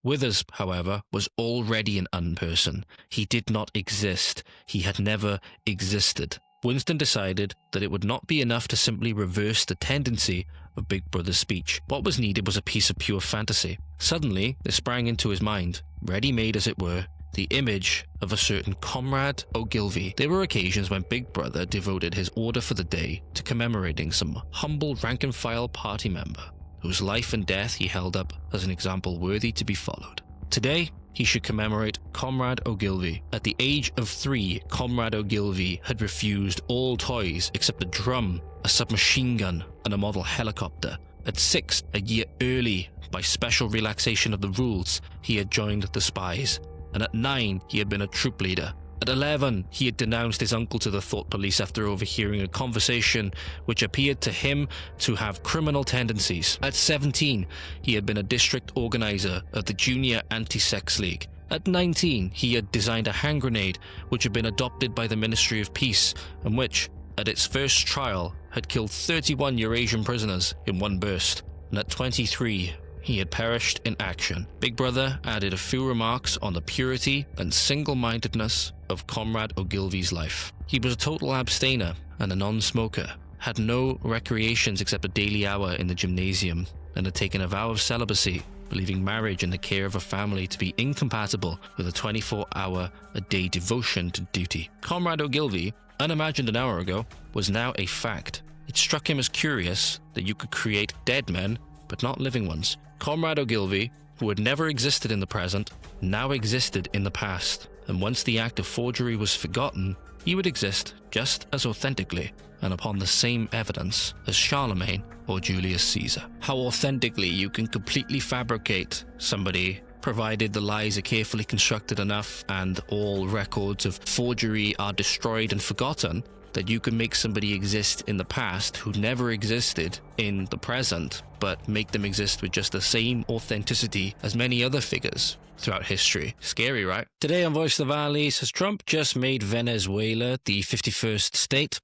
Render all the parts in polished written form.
Withers, however, was already an unperson. He did not exist. He had never existed. Winston decided that it would not be enough to simply reverse the tendency of Big Brother's speech. What was needed was a piece of pure fantasy. Suddenly, there sprang into his mind, ready-made as it were, the image of a certain Comrade Ogilvy. There were occasions when Big Brother devoted his order for the day to commemorating some humble rank-and-file party member whose life and death he held up as an example worthy to be followed. Today, he should commemorate Comrade Ogilvy. At the age of 3, Comrade Ogilvy had refused all toys except a drum, a submachine gun, and a model helicopter. At 6, a year early, by special relaxation of the rules, he had joined the spies. And at 9, he had been a troop leader. At 11, he had denounced his uncle to the thought police after overhearing a conversation which appeared to him to have criminal tendencies. At 17, he had been a district organizer of the Junior Anti-Sex League. At 19, he had designed a hand grenade which had been adopted by the Ministry of Peace and which, at its first trial, had killed 31 Eurasian prisoners in one burst. And at 23, he had perished in action. Big Brother added a few remarks on the purity and single-mindedness of Comrade Ogilvy's life. He was a total abstainer and a non-smoker, had no recreations except a daily hour in the gymnasium, and had taken a vow of celibacy, believing marriage and the care of a family to be incompatible with a 24-hour-a-day devotion to duty. Comrade Ogilvy, unimagined an hour ago, was now a fact. It struck him as curious that you could create dead men, but not living ones. Comrade Ogilvy, who had never existed in the present, now existed in the past, and once the act of forgery was forgotten, he would exist just as authentically and upon the same evidence as Charlemagne or Julius Caesar. How authentically you can completely fabricate somebody, provided the lies are carefully constructed enough and all records of forgery are destroyed and forgotten, that you can make somebody exist in the past who never existed in the present, but make them exist with just the same authenticity as many other figures throughout history. Scary, right? Today on Voice of the Valleys, has Trump just made Venezuela the 51st state?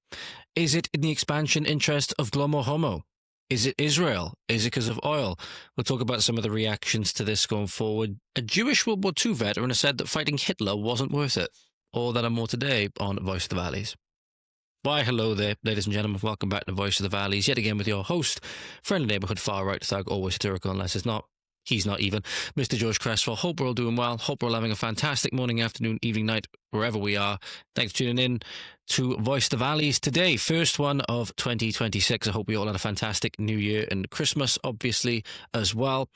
Is it in the expansion interest of Globo Homo? Is it Israel? Is it because of oil? We'll talk about some of the reactions to this going forward. A Jewish World War II veteran has said that fighting Hitler wasn't worth it. All that and more today on Voice of the Valleys. Why, hello there, ladies and gentlemen. Welcome back to Voice of the Valleys, yet again with your host, friendly neighbourhood far-right thug, always satirical unless it's not. He's not even. Mr. George Cresswell. Hope we're all doing well. Hope we're all having a fantastic morning, afternoon, evening, night, wherever we are. Thanks for tuning in to Voice of the Valleys today. First one of 2026. I hope we all had a fantastic New Year and Christmas, obviously, as well.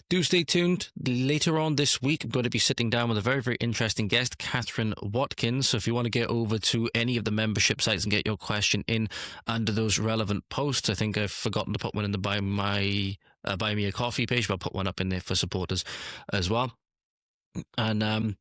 Do stay tuned. Later on this week, I'm going to be sitting down with a very, very interesting guest, Catherine Watkins. So if you want to get over to any of the membership sites and get your question in under those relevant posts, I think I've forgotten to put one in the Buy Me a Coffee page, but I'll put one up in there for supporters as well. And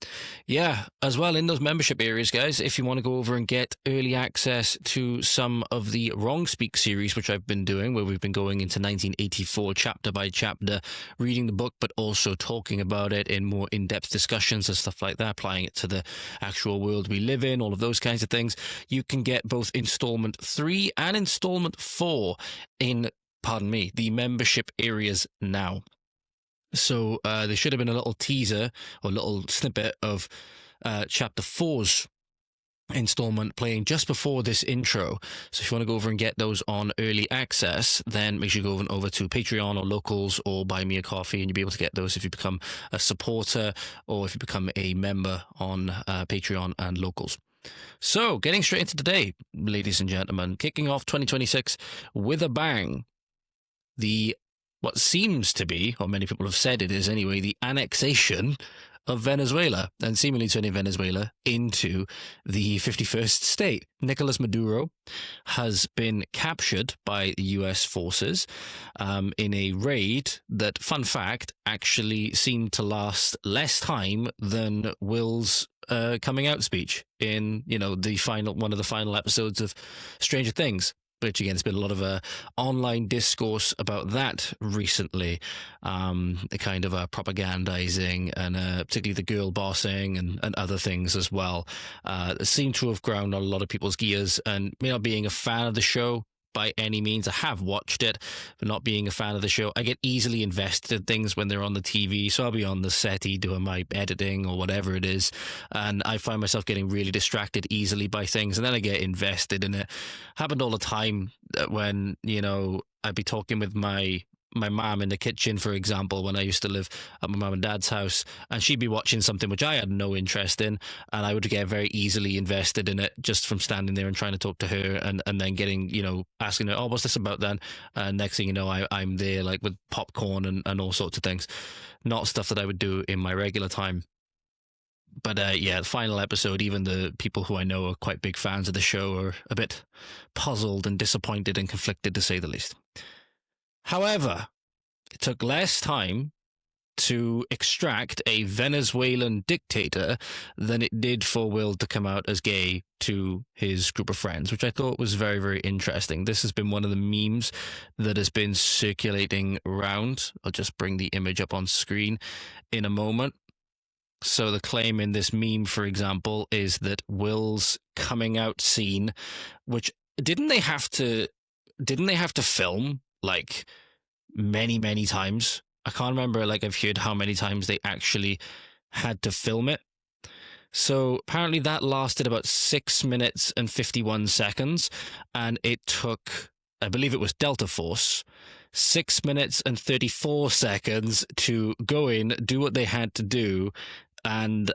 yeah, as well in those membership areas, guys, if you want to go over and get early access to some of the WRONGSPEAK series, which I've been doing, where we've been going into 1984 chapter by chapter, reading the book, but also talking about it in more in-depth discussions and stuff like that, applying it to the actual world we live in, all of those kinds of things. You can get both installment 3 and installment 4 in, pardon me, the membership areas now. So there should have been a little teaser or little snippet of chapter 4's installment playing just before this intro. So if you want to go over and get those on early access, then make sure you go over to Patreon or Locals or Buy Me a Coffee, and you'll be able to get those if you become a supporter or if you become a member on Patreon and Locals. So getting straight into today, ladies and gentlemen, kicking off 2026 with a bang. What seems to be, or many people have said it is anyway, the annexation of Venezuela, and seemingly turning Venezuela into the 51st state. Nicolas Maduro has been captured by the US forces in a raid that, fun fact, actually seemed to last less time than Will's coming out speech in, one of the final episodes of Stranger Things. Which again, there's been a lot of online discourse about that recently, the kind of propagandizing and particularly the girl bossing and other things as well. Seem to have ground on a lot of people's gears, and me not being a fan of the show, by any means. I have watched it, but not being a fan of the show. I get easily invested in things when they're on the TV, so I'll be on the settee doing my editing or whatever it is, and I find myself getting really distracted easily by things, and then I get invested in it. Happened all the time when, you know, I'd be talking with my mom in the kitchen, for example, when I used to live at my mom and dad's house, and she'd be watching something which I had no interest in, and I would get very easily invested in it just from standing there and trying to talk to her, and then getting, you know, asking her, oh, what's this about then? And next thing you know, I'm there like with popcorn and all sorts of things. Not stuff that I would do in my regular time. But yeah, the final episode, even the people who I know are quite big fans of the show are a bit puzzled and disappointed and conflicted, to say the least. However, it took less time to extract a Venezuelan dictator than it did for Will to come out as gay to his group of friends, which I thought was very, very interesting. This has been one of the memes that has been circulating around. I'll just bring the image up on screen in a moment. So the claim in this meme, for example, is that Will's coming out scene, which didn't they have to film like many times? I can't remember, like, I've heard how many times they actually had to film it. So apparently that lasted about 6 minutes and 51 seconds, and it took, I believe it was Delta Force, 6 minutes and 34 seconds to go in, do what they had to do, and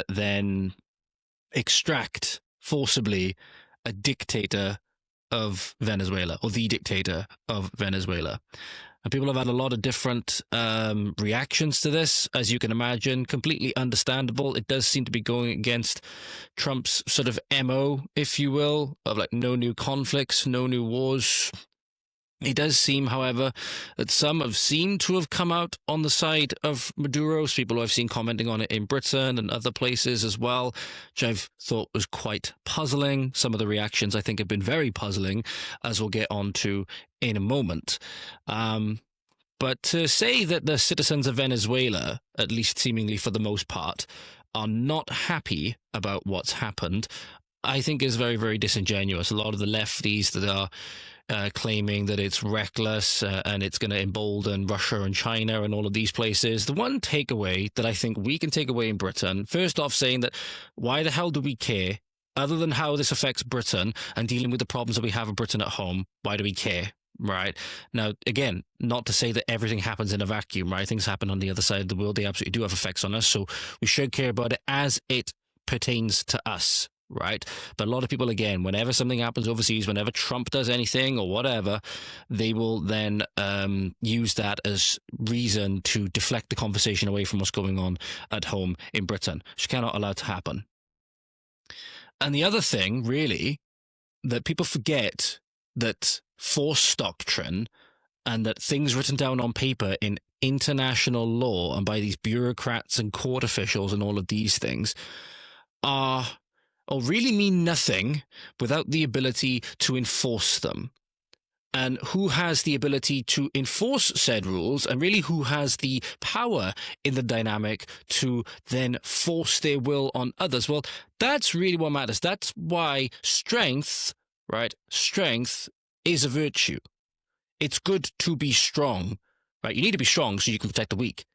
then extract forcibly a dictator of Venezuela, or the dictator of Venezuela. And people have had a lot of different reactions to this, as you can imagine. Completely understandable. It does seem to be going against Trump's sort of MO, if you will, of like no new conflicts, no new wars. It does seem, however, that some have seemed to have come out on the side of Maduro's. People who I've seen commenting on it in Britain and other places as well, which I've thought was quite puzzling. Some of the reactions I think have been very puzzling, as we'll get on to in a moment. But to say that the citizens of Venezuela, at least seemingly for the most part, are not happy about what's happened, I think is very, very disingenuous. A lot of the lefties that are claiming that it's reckless and it's going to embolden Russia and China and all of these places. The one takeaway that I think we can take away in Britain, first off, saying that why the hell do we care? Other than how this affects Britain and dealing with the problems that we have in Britain at home, why do we care? Right. Now, again, not to say that everything happens in a vacuum, right? Things happen on the other side of the world. They absolutely do have effects on us. So we should care about it as it pertains to us. Right. But a lot of people, again, whenever something happens overseas, whenever Trump does anything or whatever, they will then use that as reason to deflect the conversation away from what's going on at home in Britain, which cannot allow to happen. And the other thing, really, that people forget, that force doctrine and that things written down on paper in international law and by these bureaucrats and court officials and all of these things are, or really mean nothing without the ability to enforce them. And who has the ability to enforce said rules, and really who has the power in the dynamic to then force their will on others? Well, that's really what matters. That's why strength, right? Strength is a virtue. It's good to be strong, right? You need to be strong so you can protect the weak.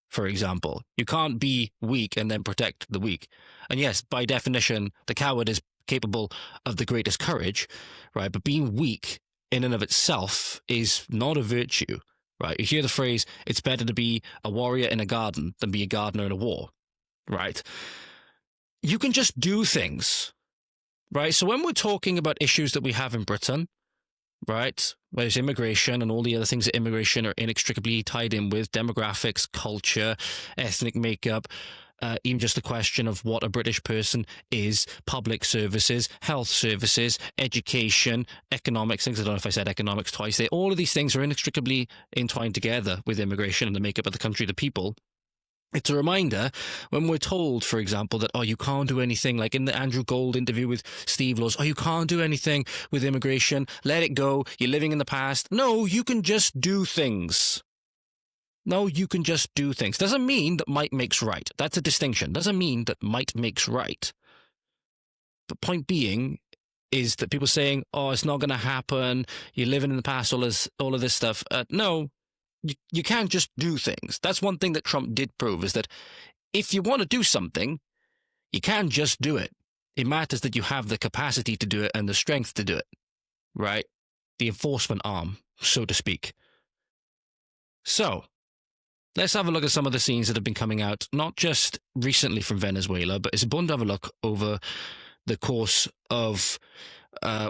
For example, you can't be weak and then protect the weak. And yes, by definition, the coward is capable of the greatest courage, right? But being weak in and of itself is not a virtue, right? You hear the phrase, it's better to be a warrior in a garden than be a gardener in a war, right? You can just do things, right? So when we're talking about issues that we have in Britain, right, whether it's immigration and all the other things that immigration are inextricably tied in with, demographics, culture, ethnic makeup, even just the question of what a British person is, public services, health services, education, economics, things. I don't know if I said economics twice there. All of these things are inextricably entwined together with immigration and the makeup of the country, the people. It's a reminder when we're told, for example, that, oh, you can't do anything, like in the Andrew Gold interview with Steve Laws, oh, you can't do anything with immigration, let it go, you're living in the past. No, you can just do things. No, you can just do things. Doesn't mean that might makes right. That's a distinction. Doesn't mean that might makes right. But point being, is that people saying, "Oh, it's not going to happen. You're living in the past." All of this stuff. No, you can't just do things. That's one thing that Trump did prove, is that if you want to do something, you can't just do it. It matters that you have the capacity to do it and the strength to do it, right? The enforcement arm, so to speak. So let's have a look at some of the scenes that have been coming out, not just recently from Venezuela, but it's important to have a look over the course of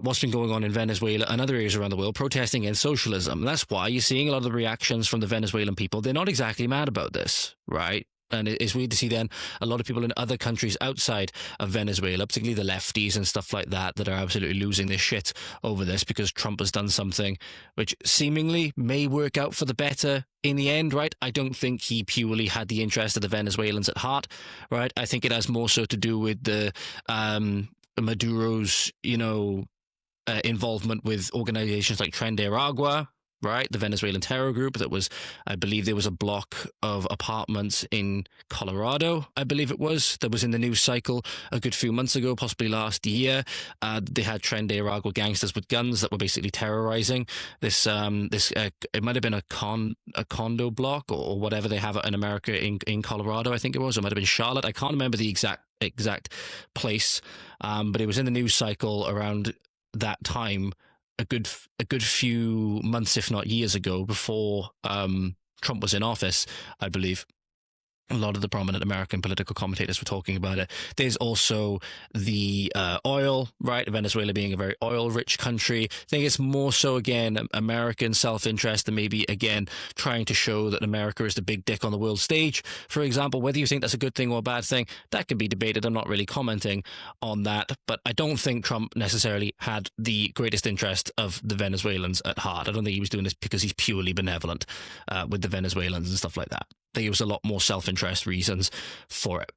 what's been going on in Venezuela and other areas around the world, protesting against socialism. That's why you're seeing a lot of the reactions from the Venezuelan people. They're not exactly mad about this, right? And it's weird to see then a lot of people in other countries outside of Venezuela, particularly the lefties and stuff like that, that are absolutely losing their shit over this because Trump has done something which seemingly may work out for the better in the end, right? I don't think he purely had the interest of the Venezuelans at heart, right? I think it has more so to do with the Maduro's, involvement with organizations like Tren de Aragua, right? The Venezuelan terror group that was, I believe there was a block of apartments in Colorado, I believe it was, that was in the news cycle a good few months ago, possibly last year. They had Tren de Aragua gangsters with guns that were basically terrorizing this, it might have been a condo block or whatever they have in America in Colorado, I think it was, or it might have been Charlotte. I can't remember the exact place, but it was in the news cycle around that time, a good few months, if not years ago, before Trump was in office, I believe. A lot of the prominent American political commentators were talking about it. There's also the oil, right? Venezuela being a very oil-rich country. I think it's more so, again, American self-interest and maybe, again, trying to show that America is the big dick on the world stage. For example, whether you think that's a good thing or a bad thing, that can be debated. I'm not really commenting on that. But I don't think Trump necessarily had the greatest interest of the Venezuelans at heart. I don't think he was doing this because he's purely benevolent with the Venezuelans and stuff like that. I think it was a lot more self-interest reasons for it.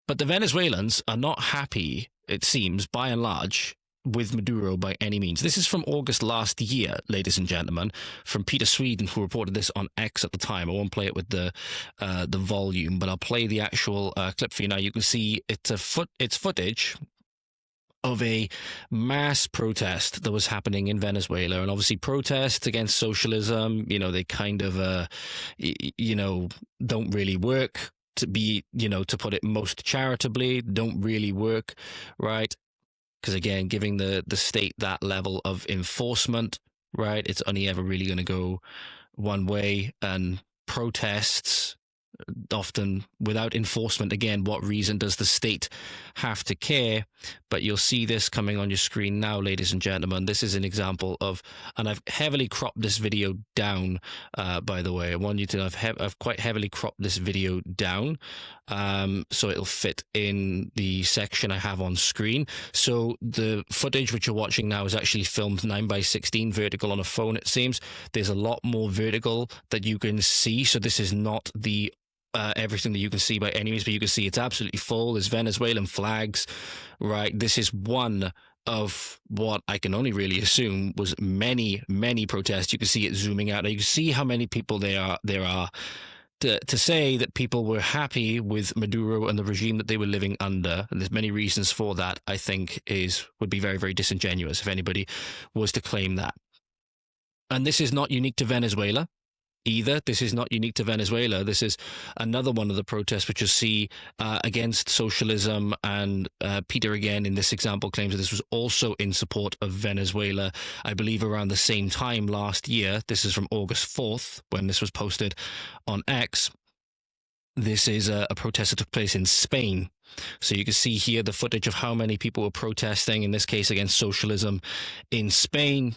But the Venezuelans are not happy, it seems, by and large, with Maduro by any means. This is from August last year, ladies and gentlemen, from Peter Sweden, who reported this on X at the time. I won't play it with the volume, but I'll play the actual clip for you now. You can see it's footage of a mass protest that was happening in Venezuela. And obviously protests against socialism, they kind of, don't really work, to be, to put it most charitably, don't really work, right? Because again, giving the state that level of enforcement, right, it's only ever really going to go one way. And protests, often without enforcement, again, what reason does the state have to care? But you'll see this coming on your screen now, ladies and gentlemen. This is an example of, and I've heavily cropped this video down, by the way. I want you to know I've quite heavily cropped this video down, so it'll fit in the section I have on screen. So the footage which you're watching now is actually filmed 9:16 vertical on a phone, it seems. There's a lot more vertical that you can see, so this is not the everything that you can see by any means, but you can see it's absolutely full. There's Venezuelan flags, right? This is one of what I can only really assume was many, many protests. You can see it zooming out. You can see how many people there are. To say that people were happy with Maduro and the regime that they were living under, and there's many reasons for that, I think would be very, very disingenuous if anybody was to claim that. And this is not unique to Venezuela either. This is not unique to Venezuela. This is another one of the protests which you see against socialism. And Peter, again, in this example, claims that this was also in support of Venezuela, I believe around the same time last year. This is from August 4th, when this was posted on X. This is a protest that took place in Spain. So you can see here the footage of how many people were protesting, in this case against socialism in Spain,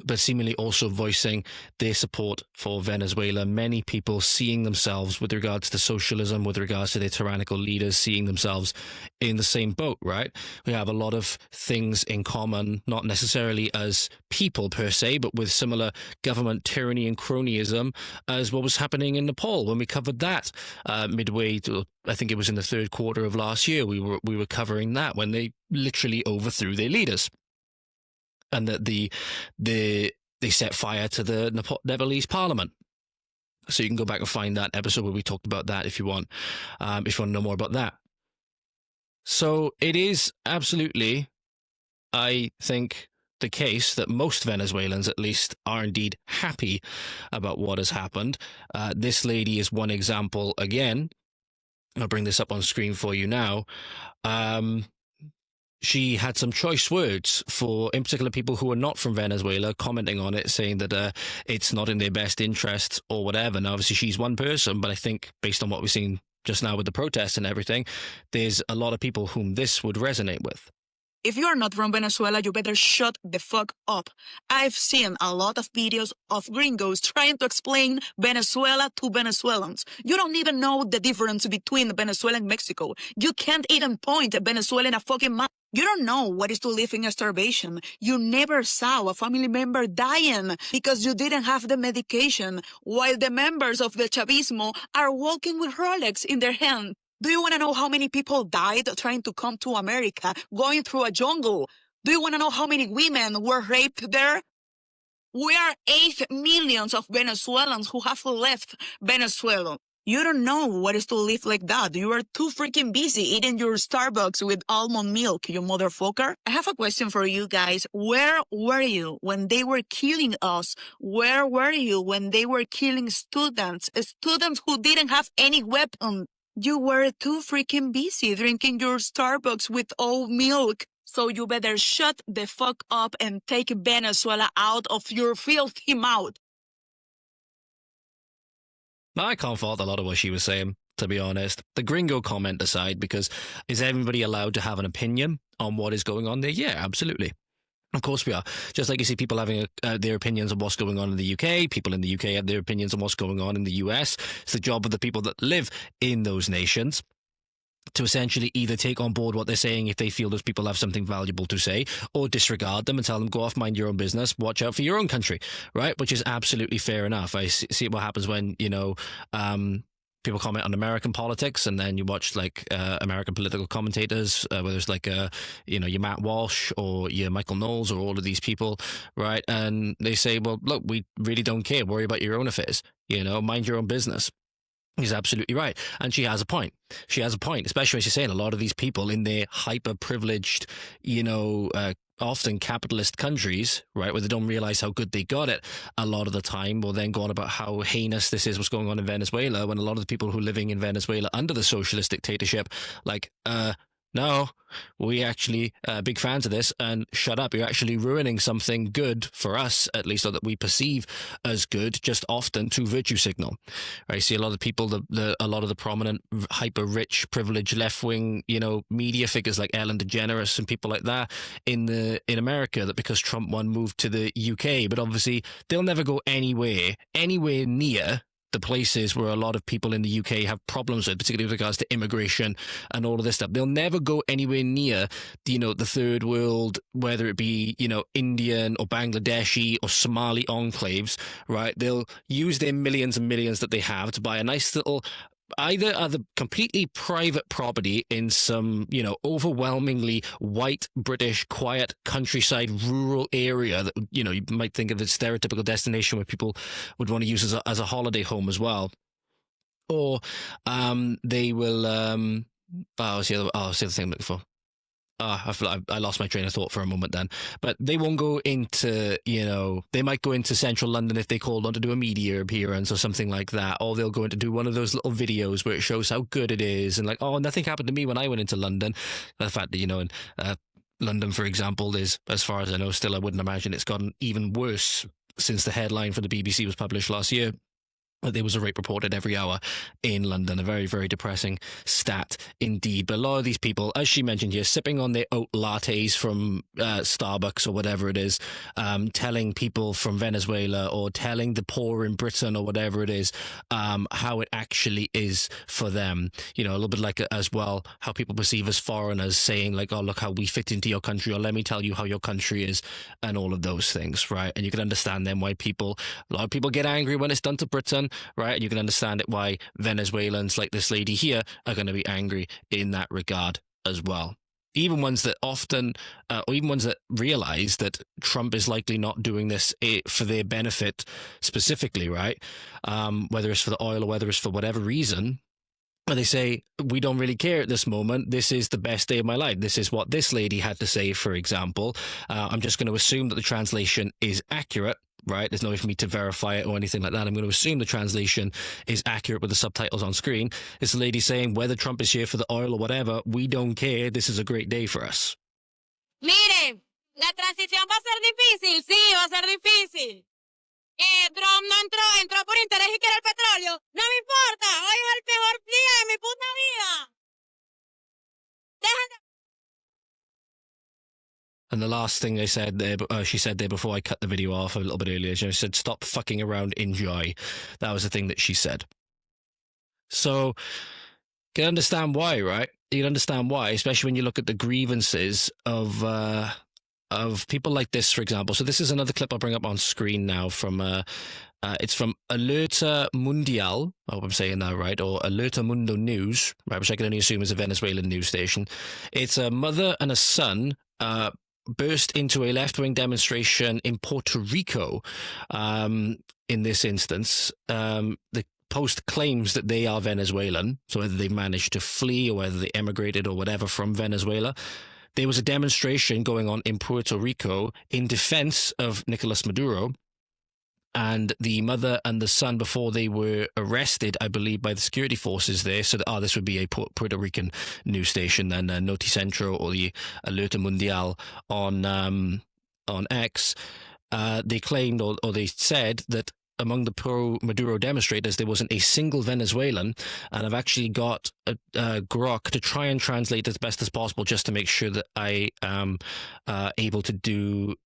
but seemingly also voicing their support for Venezuela. Many people seeing themselves, with regards to socialism, with regards to their tyrannical leaders, seeing themselves in the same boat, right? We have a lot of things in common, not necessarily as people per se, but with similar government tyranny and cronyism as what was happening in Nepal when we covered that midway to, I think it was in the third quarter of last year. We were covering that when they literally overthrew their leaders. And that they set fire to the Nepalese parliament. So you can go back and find that episode where we talked about that if you want to know more about that. So it is absolutely I think the case that most Venezuelans, at least, are indeed happy about what has happened. This lady is one example again. I'll bring this up on screen for you now. She had some choice words for, in particular, people who are not from Venezuela, commenting on it, saying that it's not in their best interests or whatever. Now, obviously, she's one person, but I think based on what we've seen just now with the protests and everything, there's a lot of people whom this would resonate with. If you are not from Venezuela, you better shut the fuck up. I've seen a lot of videos of gringos trying to explain Venezuela to Venezuelans. You don't even know the difference between Venezuela and Mexico. You can't even point a Venezuela in a fucking map. You don't know what is to live in starvation. You never saw a family member dying because you didn't have the medication, while the members of the Chavismo are walking with Rolex in their hand. Do you want to know how many people died trying to come to America, going through a jungle? Do you want to know how many women were raped there? We are 8 million of Venezuelans who have left Venezuela. You don't know what is to live like that. You are too freaking busy eating your Starbucks with almond milk, you motherfucker. I have a question for you guys. Where were you when they were killing us? Where were you when they were killing students? Students who didn't have any weapon. You were too freaking busy drinking your Starbucks with oat milk. So you better shut the fuck up and take Venezuela out of your filthy mouth. I can't fault a lot of what she was saying, to be honest. The gringo comment aside, because is everybody allowed to have an opinion on what is going on there? Yeah, absolutely. Of course we are. Just like you see people having their opinions on what's going on in the UK, people in the UK have their opinions on what's going on in the US. It's the job of the people that live in those nations to essentially either take on board what they're saying if they feel those people have something valuable to say, or disregard them and tell them, go off, mind your own business, watch out for your own country, right? Which is absolutely fair enough. I see what happens when, people comment on American politics, and then you watch like American political commentators, whether it's like your Matt Walsh or your Michael Knowles or all of these people, right? And they say, well, look, we really don't care. Worry about your own affairs. Mind your own business. He's absolutely right. And she has a point. She has a point, especially when she's saying a lot of these people in their hyper-privileged, often capitalist countries, right, where they don't realize how good they got it a lot of the time, will then go on about how heinous this is, what's going on in Venezuela, when a lot of the people who are living in Venezuela under the socialist dictatorship, no, we actually big fans of this, and shut up. You're actually ruining something good for us, at least, or that we perceive as good, just often to virtue signal. Right? You see a lot of people, a lot of the prominent, hyper-rich, privileged, left-wing, media figures like Ellen DeGeneres and people like that in America, that because Trump won, moved to the UK, but obviously they'll never go anywhere near the places where a lot of people in the UK have problems with, particularly with regards to immigration and all of this stuff. They'll never go anywhere near, the third world, whether it be, Indian or Bangladeshi or Somali enclaves, right? They'll use their millions and millions that they have to buy a nice little, either completely private property in some, overwhelmingly white, British, quiet countryside rural area that, you might think of as stereotypical destination where people would want to use as a holiday home as well. Or they will, what's the other thing I'm looking for? I feel like I lost my train of thought for a moment then. But they won't go into, they might go into central London if they called on to do a media appearance or something like that. Or they'll go in to do one of those little videos where it shows how good it is. And like, oh, nothing happened to me when I went into London. The fact that, in London, for example, is, as far as I know, still, I wouldn't imagine it's gotten even worse since the headline for the BBC was published last year. There was a rape reported every hour in London. A very, very depressing stat indeed. But a lot of these people, as she mentioned here, sipping on their oat lattes from Starbucks or whatever it is, telling people from Venezuela or telling the poor in Britain or whatever it is, how it actually is for them. A little bit like as well how people perceive as foreigners, saying like, oh, look how we fit into your country, or let me tell you how your country is, and all of those things, right? And you can understand then why a lot of people get angry when it's done to Britain, right? And you can understand it why Venezuelans like this lady here are going to be angry in that regard as well. Even ones that often, or even ones that realize that Trump is likely not doing this for their benefit specifically, right? Whether it's for the oil or whether it's for whatever reason, where they say, we don't really care at this moment. This is the best day of my life. This is what this lady had to say, for example. I'm just going to assume that the translation is accurate, right? There's no way for me to verify it or anything like that. I'm going to assume the translation is accurate with the subtitles on screen. It's the lady saying, whether Trump is here for the oil or whatever, we don't care. This is a great day for us. Miren, la transición va a ser difícil, sí, va a ser difícil. Trump no entró por interés y quiere el petróleo. No me importa, hoy es el peor día de mi puta vida. Dejen de... And the last thing they said there, she said there before I cut the video off a little bit earlier, she said, stop fucking around, enjoy. That was the thing that she said. So, you can understand why, right? You can understand why, especially when you look at the grievances of people like this, for example. So this is another clip I'll bring up on screen now from, it's from Alerta Mundial, I hope I'm saying that right, or Alerta Mundo News, right, which I can only assume is a Venezuelan news station. It's a mother and a son burst into a left-wing demonstration in Puerto Rico. In this instance, the Post claims that they are Venezuelan, so whether they managed to flee or whether they emigrated or whatever from Venezuela. There was a demonstration going on in Puerto Rico in defense of Nicolas Maduro, and the mother and the son, before they were arrested, I believe, by the security forces there. So, this would be a Puerto Rican news station, then Noticentro or the Alerta Mundial on X. They claimed or they said that among the pro-Maduro demonstrators, there wasn't a single Venezuelan, and I've actually got a grok to try and translate as best as possible just to make sure that I am able to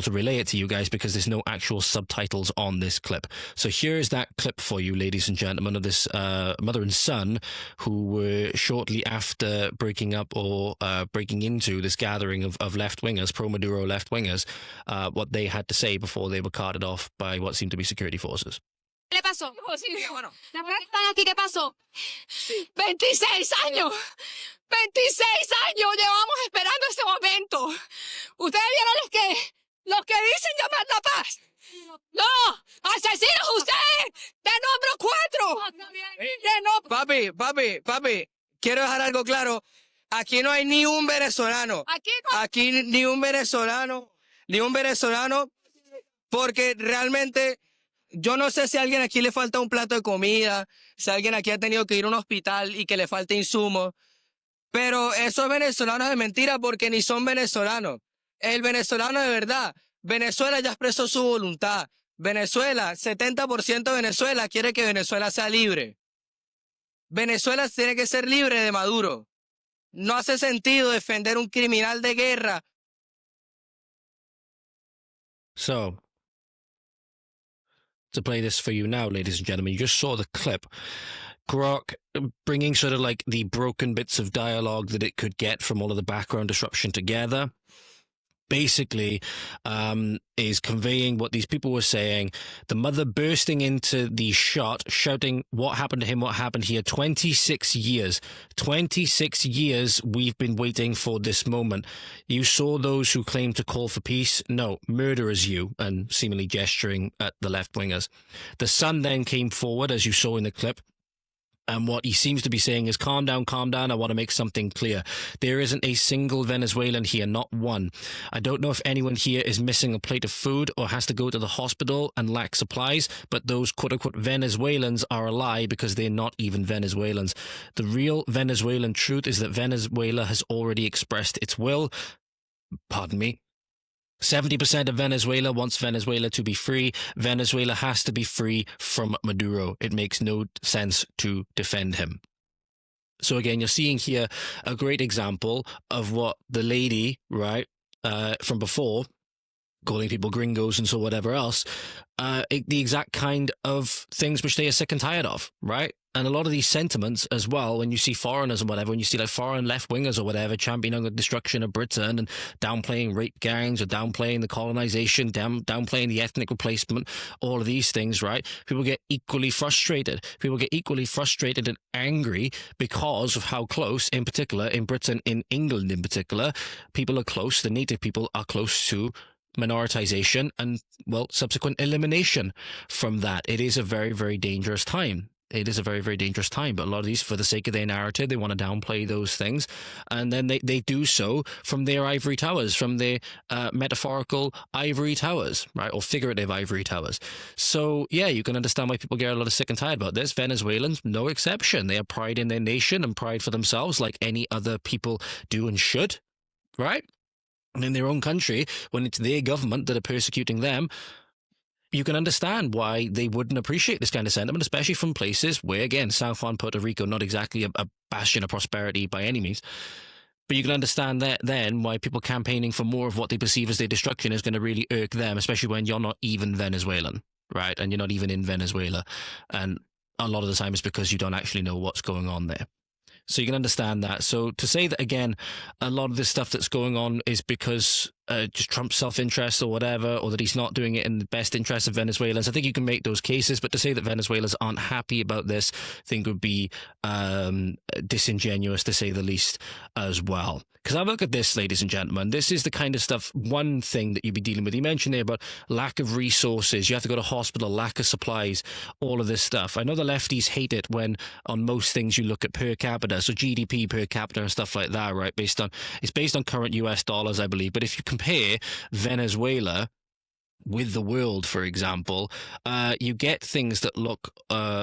relay it to you guys, because there's no actual subtitles on this clip. So here's that clip for you, ladies and gentlemen, of this mother and son who were shortly after breaking up or breaking into this gathering of left-wingers, pro-Maduro left-wingers, what they had to say before they were carted off by what seemed to be security forces. ¿Qué le pasó? ¿Están aquí? ¿Qué pasó? 26 años. 26 años llevamos esperando este momento. Ustedes vieron los que dicen llamar la paz. No, asesinos ustedes. Te nombro 4. Papi, quiero dejar algo claro. Aquí no hay ni un venezolano. Aquí ni un venezolano, porque realmente yo no sé si a alguien aquí le falta un plato de comida, si alguien aquí ha tenido que ir a un hospital y que le falta insumos. Pero esos venezolanos es mentira, porque ni son venezolanos. El venezolano de verdad, Venezuela ya expresó su voluntad. Venezuela, 70% de Venezuela quiere que Venezuela sea libre. Venezuela tiene que ser libre de Maduro. No hace sentido defender un criminal de guerra. So, to play this for you now, ladies and gentlemen, you just saw the clip. Grok bringing sort of like the broken bits of dialogue that it could get from all of the background disruption together. Basically, is conveying what these people were saying. The mother bursting into the shot, shouting, what happened to him, what happened here. 26 years. 26 years we've been waiting for this moment. You saw those who claimed to call for peace. No, murderers you, and seemingly gesturing at the left-wingers. The son then came forward, as you saw in the clip. And what he seems to be saying is, calm down, I want to make something clear. There isn't a single Venezuelan here, not one. I don't know if anyone here is missing a plate of food or has to go to the hospital and lack supplies, but those quote-unquote Venezuelans are a lie, because they're not even Venezuelans. The real Venezuelan truth is that Venezuela has already expressed its will. Pardon me. 70% of Venezuela wants Venezuela to be free. Venezuela has to be free from Maduro. It makes no sense to defend him. So again, you're seeing here a great example of what the lady, right, from before, calling people gringos and so whatever else, the exact kind of things which they are sick and tired of, right? And a lot of these sentiments as well, when you see foreigners and whatever, when you see like foreign left-wingers or whatever championing the destruction of Britain and downplaying rape gangs or downplaying the colonization, downplaying the ethnic replacement, all of these things, right? People get equally frustrated. People get equally frustrated and angry because of how close, in particular, in Britain, in England in particular, people are close, the native people are close to minoritization and, well, subsequent elimination from that. It is a very, very dangerous time. it is a very, very dangerous time. But a lot of these, for the sake of their narrative, they want to downplay those things. And then they do so from their ivory towers, from their metaphorical ivory towers, right? Or figurative ivory towers. So, yeah, you can understand why people get a lot of sick and tired about this. Venezuelans, no exception. They have pride in their nation and pride for themselves like any other people do and should, right? And in their own country, when it's their government that are persecuting them, you can understand why they wouldn't appreciate this kind of sentiment, especially from places where, again, San Juan, Puerto Rico, not exactly a bastion of prosperity by any means. But you can understand that then why people campaigning for more of what they perceive as their destruction is going to really irk them, especially when you're not even Venezuelan, right? And you're not even in Venezuela. And a lot of the time it's because you don't actually know what's going on there. So you can understand that. So to say that, again, a lot of this stuff that's going on is because just Trump's self-interest or whatever, or that he's not doing it in the best interest of Venezuelans, I think you can make those cases. But to say that Venezuelans aren't happy about this, I think would be disingenuous, to say the least, as well. Because have a look at this, ladies and gentlemen. This is the kind of stuff, one thing that you'd be dealing with. You mentioned there about lack of resources. You have to go to hospital, lack of supplies, all of this stuff. I know the lefties hate it when on most things you look at per capita, so GDP per capita and stuff like that, right? It's based on current US dollars, I believe. But if you compare Venezuela with the world, for example, you get things that look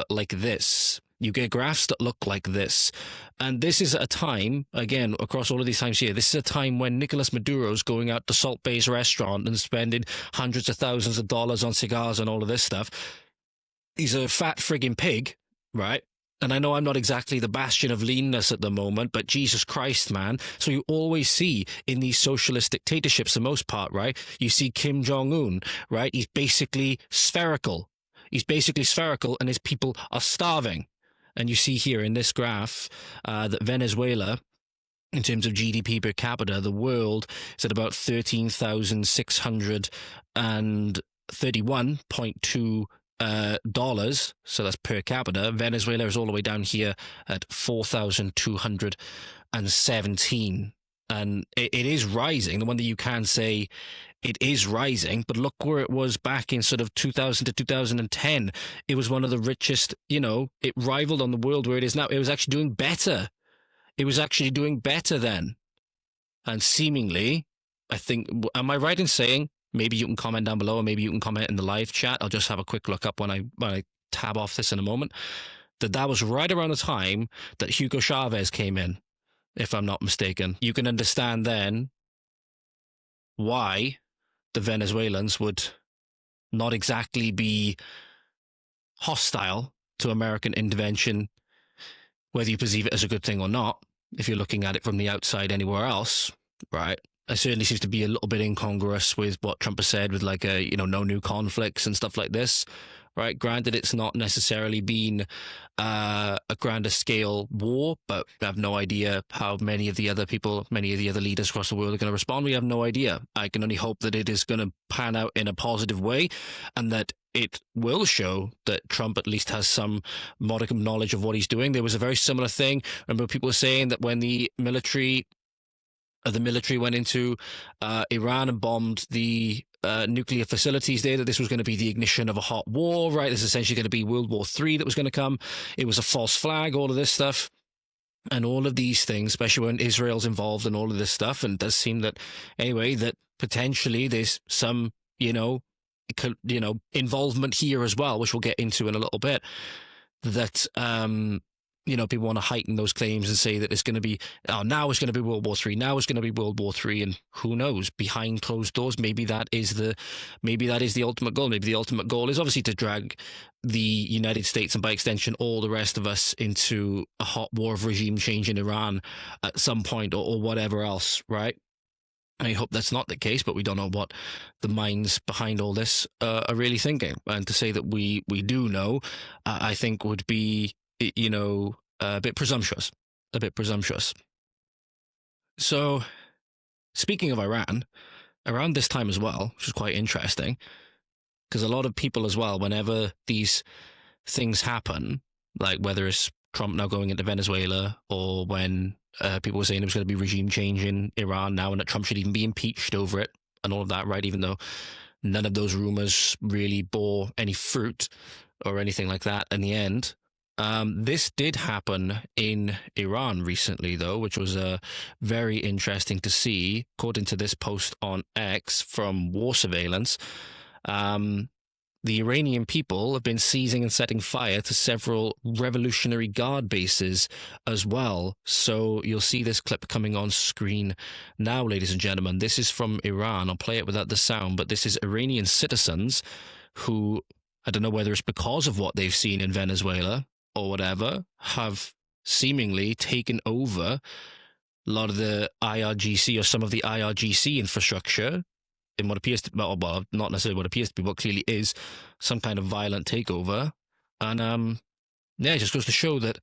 like this. You get graphs that look like this. And this is at a time, again, across all of these times here, this is a time when Nicolas Maduro's going out to Salt Bay's restaurant and spending hundreds of thousands of dollars on cigars and all of this stuff. He's a fat frigging pig, right? And I know I'm not exactly the bastion of leanness at the moment, but Jesus Christ, man. So you always see in these socialist dictatorships, the most part, right? You see Kim Jong-un, right? He's basically spherical. He's basically spherical and his people are starving. And you see here in this graph that Venezuela, in terms of GDP per capita, the world is at about $13,631.2 dollars. So that's per capita. Venezuela is all the way down here at 4,217. And it is rising. The one that you can say it is rising, but look where it was back in sort of 2000 to 2010. It was one of the richest, it rivaled on the world where it is now. It was actually doing better. It was actually doing better then. And seemingly, I think, am I right in saying, maybe you can comment down below, or maybe you can comment in the live chat. I'll just have a quick look up when I tab off this in a moment, that was right around the time that Hugo Chavez came in, if I'm not mistaken. You can understand then why the Venezuelans would not exactly be hostile to American intervention, whether you perceive it as a good thing or not, if you're looking at it from the outside anywhere else, right? It certainly seems to be a little bit incongruous with what Trump has said with like no new conflicts and stuff like this, right? Granted, it's not necessarily been a grander scale war, but I have no idea how many of the other leaders across the world are going to respond. We have no idea. I can only hope that it is going to pan out in a positive way and that it will show that Trump at least has some modicum knowledge of what he's doing. There was a very similar thing. Remember, people were saying that when the military went into Iran and bombed the nuclear facilities there, that this was going to be the ignition of a hot war, right? This is essentially going to be World War III that was going to come. It was a false flag, all of this stuff. And all of these things, especially when Israel's involved in all of this stuff. And it does seem that, anyway, that potentially there's some, involvement here as well, which we'll get into in a little bit, that, people want to heighten those claims and say that it's going to be, now it's going to be World War III, now it's going to be World War III, and who knows, behind closed doors, maybe that is the ultimate goal. Maybe the ultimate goal is obviously to drag the United States and by extension all the rest of us into a hot war of regime change in Iran at some point or whatever else, right? I hope that's not the case, but we don't know what the minds behind all this are really thinking. And to say that we do know, I think would be, a bit presumptuous. So, speaking of Iran, around this time as well, which is quite interesting, because a lot of people as well, whenever these things happen, like whether it's Trump now going into Venezuela or when people were saying there was going to be regime change in Iran now and that Trump should even be impeached over it and all of that, right? Even though none of those rumors really bore any fruit or anything like that in the end. This did happen in Iran recently, though, which was very interesting to see. According to this post on X from War Surveillance, the Iranian people have been seizing and setting fire to several Revolutionary Guard bases as well. So you'll see this clip coming on screen now, ladies and gentlemen. This is from Iran. I'll play it without the sound, but this is Iranian citizens who, I don't know whether it's because of what they've seen in Venezuela or whatever, have seemingly taken over a lot of the IRGC or some of the IRGC infrastructure in what appears to, well, not necessarily what appears to be, what clearly is some kind of violent takeover. And yeah, it just goes to show that,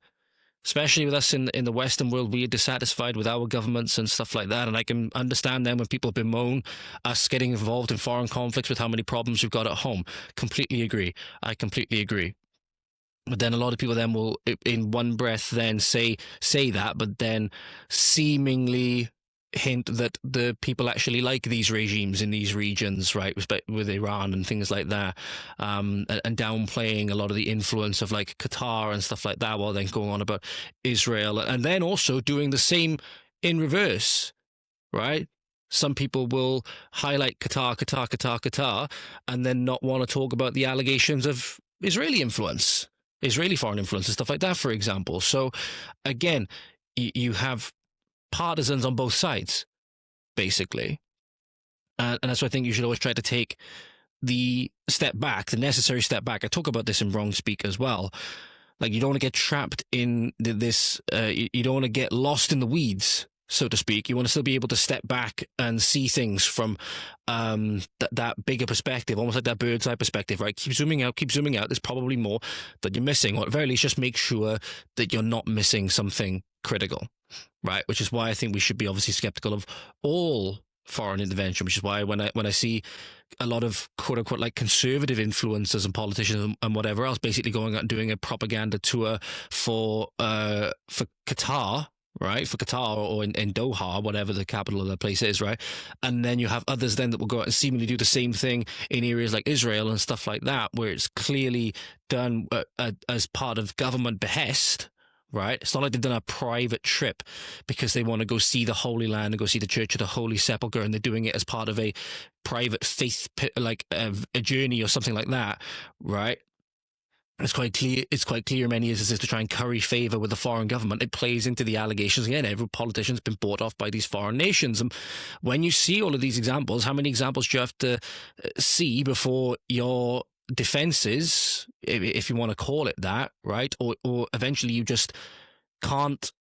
especially with us in the Western world, we are dissatisfied with our governments and stuff like that. And I can understand then when people bemoan us getting involved in foreign conflicts with how many problems we've got at home. Completely agree. I completely agree. But then a lot of people then will, in one breath, then say that, but then seemingly hint that the people actually like these regimes in these regions, right, with Iran and things like that, and downplaying a lot of the influence of like Qatar and stuff like that, while then going on about Israel, and then also doing the same in reverse, right? Some people will highlight Qatar, and then not want to talk about the allegations of Israeli influence, Israeli foreign influence and stuff like that, for example. So again, you have partisans on both sides, basically. And that's why I think you should always try to take the step back, the necessary step back. I talk about this in WRONGSPEAK as well. Like, you don't want to get trapped in this, you don't want to get lost in the weeds, so to speak. You want to still be able to step back and see things from that bigger perspective, almost like that bird's eye perspective, right? Keep zooming out. There's probably more that you're missing, or at the very least, just make sure that you're not missing something critical, right? Which is why I think we should be obviously skeptical of all foreign intervention, which is why when I see a lot of quote unquote like conservative influencers and politicians and whatever else basically going out and doing a propaganda tour for Qatar, right? For Qatar or in Doha, whatever the capital of the place is, right? And then you have others then that will go out and seemingly do the same thing in areas like Israel and stuff like that, where it's clearly done as part of government behest, right? It's not like they've done a private trip because they want to go see the Holy Land and go see the Church of the Holy Sepulchre, and they're doing it as part of a private faith, like a journey or something like that, right? It's quite clear in many instances to try and curry favor with the foreign government. It plays into the allegations. Again, every politician's been bought off by these foreign nations. And when you see all of these examples, how many examples do you have to see before your defenses, if you want to call it that, right? Or eventually you just can't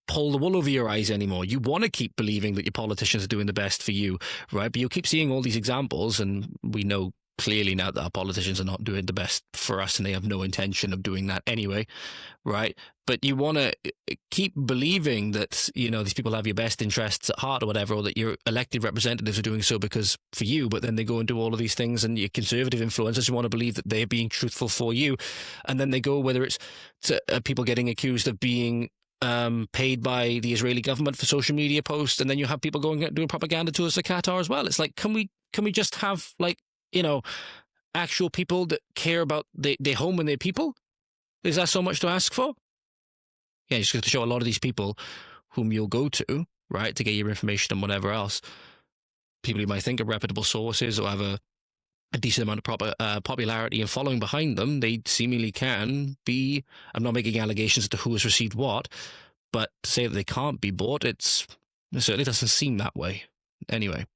pull the wool over your eyes anymore. You want to keep believing that your politicians are doing the best for you, right? But you'll keep seeing all these examples, and we know clearly now that our politicians are not doing the best for us, and they have no intention of doing that anyway, right? But you want to keep believing that, you know, these people have your best interests at heart or whatever, or that your elected representatives are doing so because for you, but then they go and do all of these things, and your conservative influencers, you want to believe that they're being truthful for you. And then they go, whether it's to, people getting accused of being paid by the Israeli government for social media posts, and then you have people going and doing propaganda tours to Qatar as well. It's like, can we just have, like, you know, actual people that care about their home and their people? Is that so much to ask for? Yeah, just to show a lot of these people whom you'll go to, right, to get your information and whatever else, people you might think are reputable sources or have a decent amount of popularity and following behind them, they seemingly can be, I'm not making allegations as to who has received what, but to say that they can't be bought, it certainly doesn't seem that way. Anyway,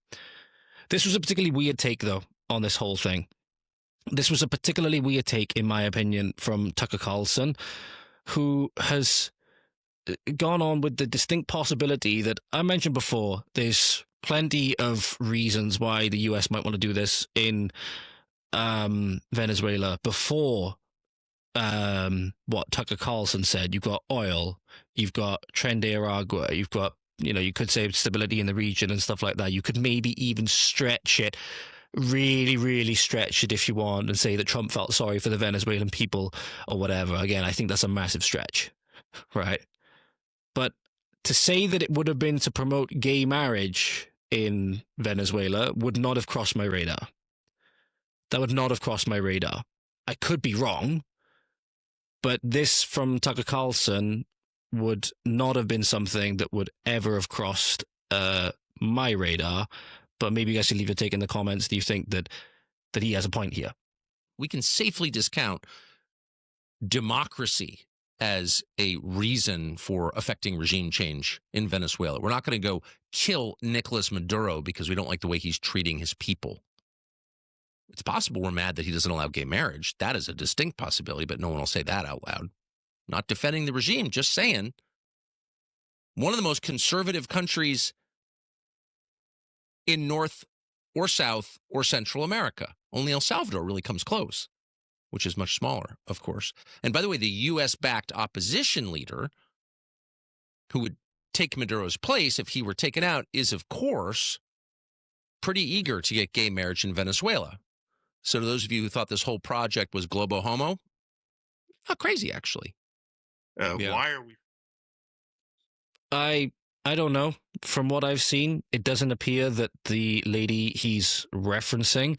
this was a particularly weird take, though, on this whole thing. This was a particularly weird take, in my opinion, from Tucker Carlson, who has gone on with the distinct possibility that I mentioned before. There's plenty of reasons why the US might want to do this in Venezuela before what Tucker Carlson said. You've got oil, you've got Tren de Aragua, you've got, you know, you could say stability in the region and stuff like that. You could maybe even stretch it, really, really stretch it if you want, and say that Trump felt sorry for the Venezuelan people or whatever. Again, I think that's a massive stretch, right? But to say that it would have been to promote gay marriage in Venezuela would not have crossed my radar. That would not have crossed my radar. I could be wrong, But this from Tucker Carlson would not have been something that would ever have crossed my radar. But maybe you guys can leave your take in the comments. Do you think that he has a point here? We can safely discount democracy as a reason for affecting regime change in Venezuela. We're not going to go kill Nicolas Maduro because we don't like the way he's treating his people. It's possible we're mad that he doesn't allow gay marriage. That is a distinct possibility, but no one will say that out loud. Not defending the regime, just saying. One of the most conservative countries in North or South or Central America. Only El Salvador really comes close, which is much smaller, of course. And by the way, the U.S.-backed opposition leader who would take Maduro's place if he were taken out is, of course, pretty eager to get gay marriage in Venezuela. So to those of you who thought this whole project was Globo Homo, not crazy, actually. Why are we? I don't know. From what I've seen, it doesn't appear that the lady he's referencing,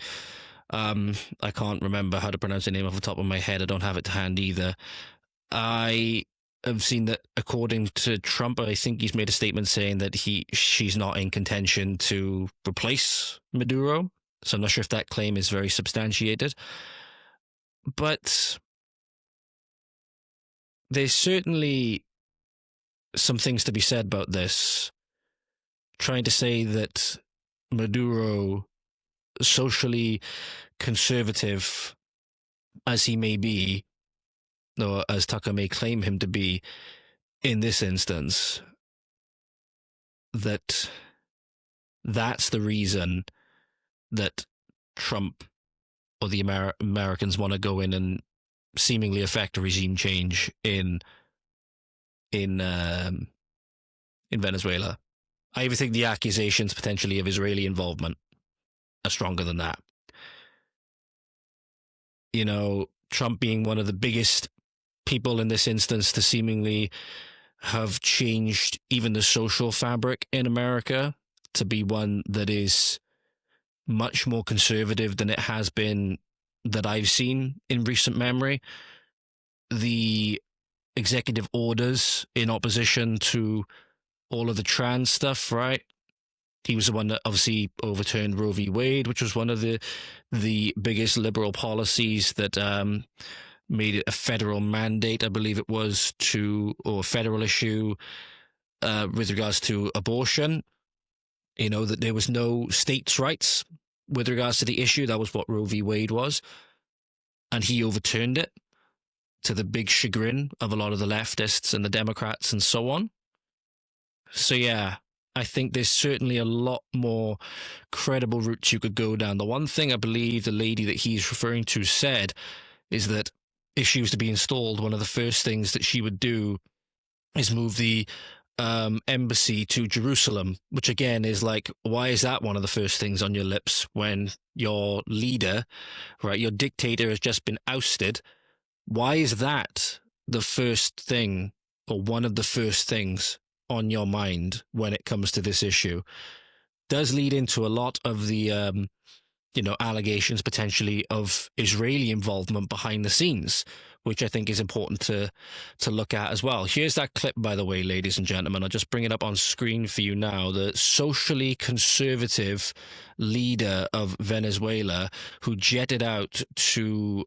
I can't remember how to pronounce her name off the top of my head. I don't have it to hand either. I have seen that according to Trump, I think he's made a statement saying that she's not in contention to replace Maduro. So I'm not sure if that claim is very substantiated. But there's certainly some things to be said about this. Trying to say that Maduro, socially conservative as he may be, or as Tucker may claim him to be in this instance, that's the reason that Trump or the Americans want to go in and seemingly affect a regime change in Venezuela. I even think the accusations potentially of Israeli involvement are stronger than that. You know, Trump being one of the biggest people in this instance to seemingly have changed even the social fabric in America to be one that is much more conservative than it has been that I've seen in recent memory. The executive orders in opposition to all of the trans stuff, right? He was the one that obviously overturned Roe v. Wade, which was one of the biggest liberal policies that made it a federal mandate, I believe it was, or a federal issue with regards to abortion. You know, that there was no states' rights with regards to the issue. That was what Roe v. Wade was. And he overturned it to the big chagrin of a lot of the leftists and the Democrats and so on. So yeah, I think there's certainly a lot more credible routes you could go down. The one thing I believe the lady that he's referring to said is that if she was to be installed, one of the first things that she would do is move the embassy to Jerusalem, which again is like, why is that one of the first things on your lips when your leader, right, your dictator has just been ousted? Why is that the first thing or one of the first things on your mind when it comes to this issue? Does lead into a lot of the allegations potentially of Israeli involvement behind the scenes, which I think is important to look at as well. Here's that clip, by the way, ladies and gentlemen. I'll just bring it up on screen for you now. The socially conservative leader of Venezuela who jetted out to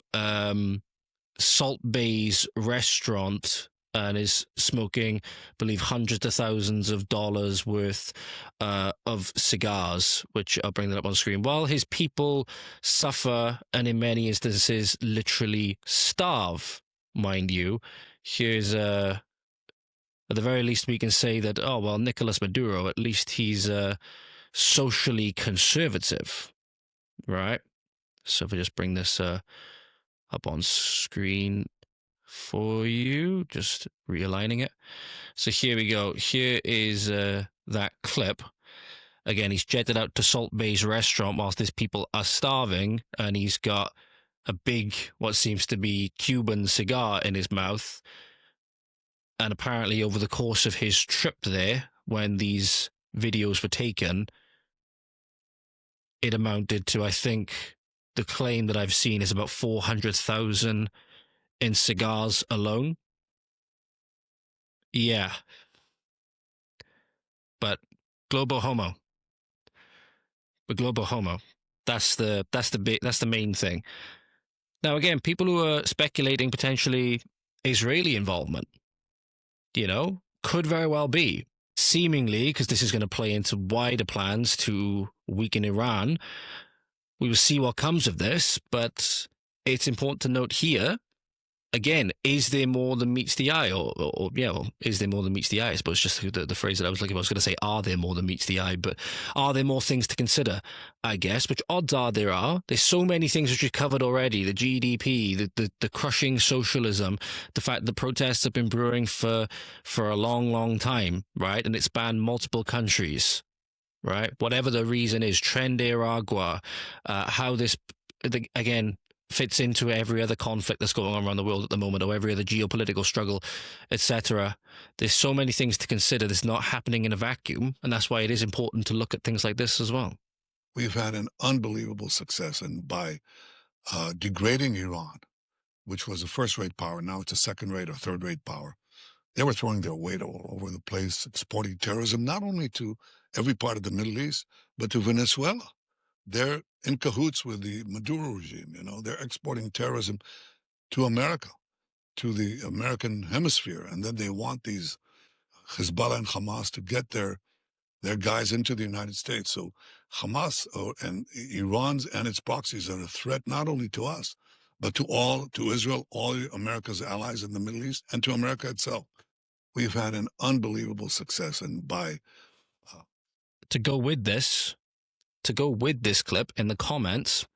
Salt Bay's restaurant and is smoking, I believe, hundreds of thousands of dollars worth of cigars, which I'll bring that up on screen, while his people suffer and in many instances literally starve, mind you. Here's, at the very least, we can say that, oh, well, Nicolas Maduro, at least he's socially conservative, right? So if I just bring this up on screen for you, just realigning it. So here we go. Here is that clip. Again, he's jetted out to Salt Bay's restaurant whilst his people are starving, and he's got a big, what seems to be Cuban cigar in his mouth. And apparently over the course of his trip there, when these videos were taken, it amounted to, I think, the claim that I've seen is about $400,000 in cigars alone. Yeah. But Globo Homo. But Globo Homo. That's the main thing. Now again, people who are speculating potentially Israeli involvement, could very well be. Seemingly, because this is going to play into wider plans to weaken Iran. We will see what comes of this, but it's important to note here, again, is there more than meets the eye? Or is there more than meets the eye? I suppose just the phrase that I was looking for. I was going to say, are there more than meets the eye? But are there more things to consider, I guess? Which odds are there are. There's so many things which we've covered already. The GDP, the crushing socialism, the fact that the protests have been brewing for a long, long time, right? And it spanned multiple countries, right? Whatever the reason is, Tren de Aragua, how this, again, fits into every other conflict that's going on around the world at the moment, or every other geopolitical struggle, etc. There's so many things to consider. This is not happening in a vacuum, and that's why it is important to look at things like this as well. We've had an unbelievable success, and by degrading Iran, which was a first-rate power, now it's a second-rate or third-rate power. They were throwing their weight all over the place, exporting terrorism, not only to every part of the Middle East, but to Venezuela. They're in cahoots with the Maduro regime. They're exporting terrorism to America, to the American hemisphere. And then they want these Hezbollah and Hamas to get their guys into the United States. So Hamas and Iran's and its proxies are a threat not only to us, but to Israel, all America's allies in the Middle East, and to America itself. We've had an unbelievable success. And by to go with this clip, in the comments,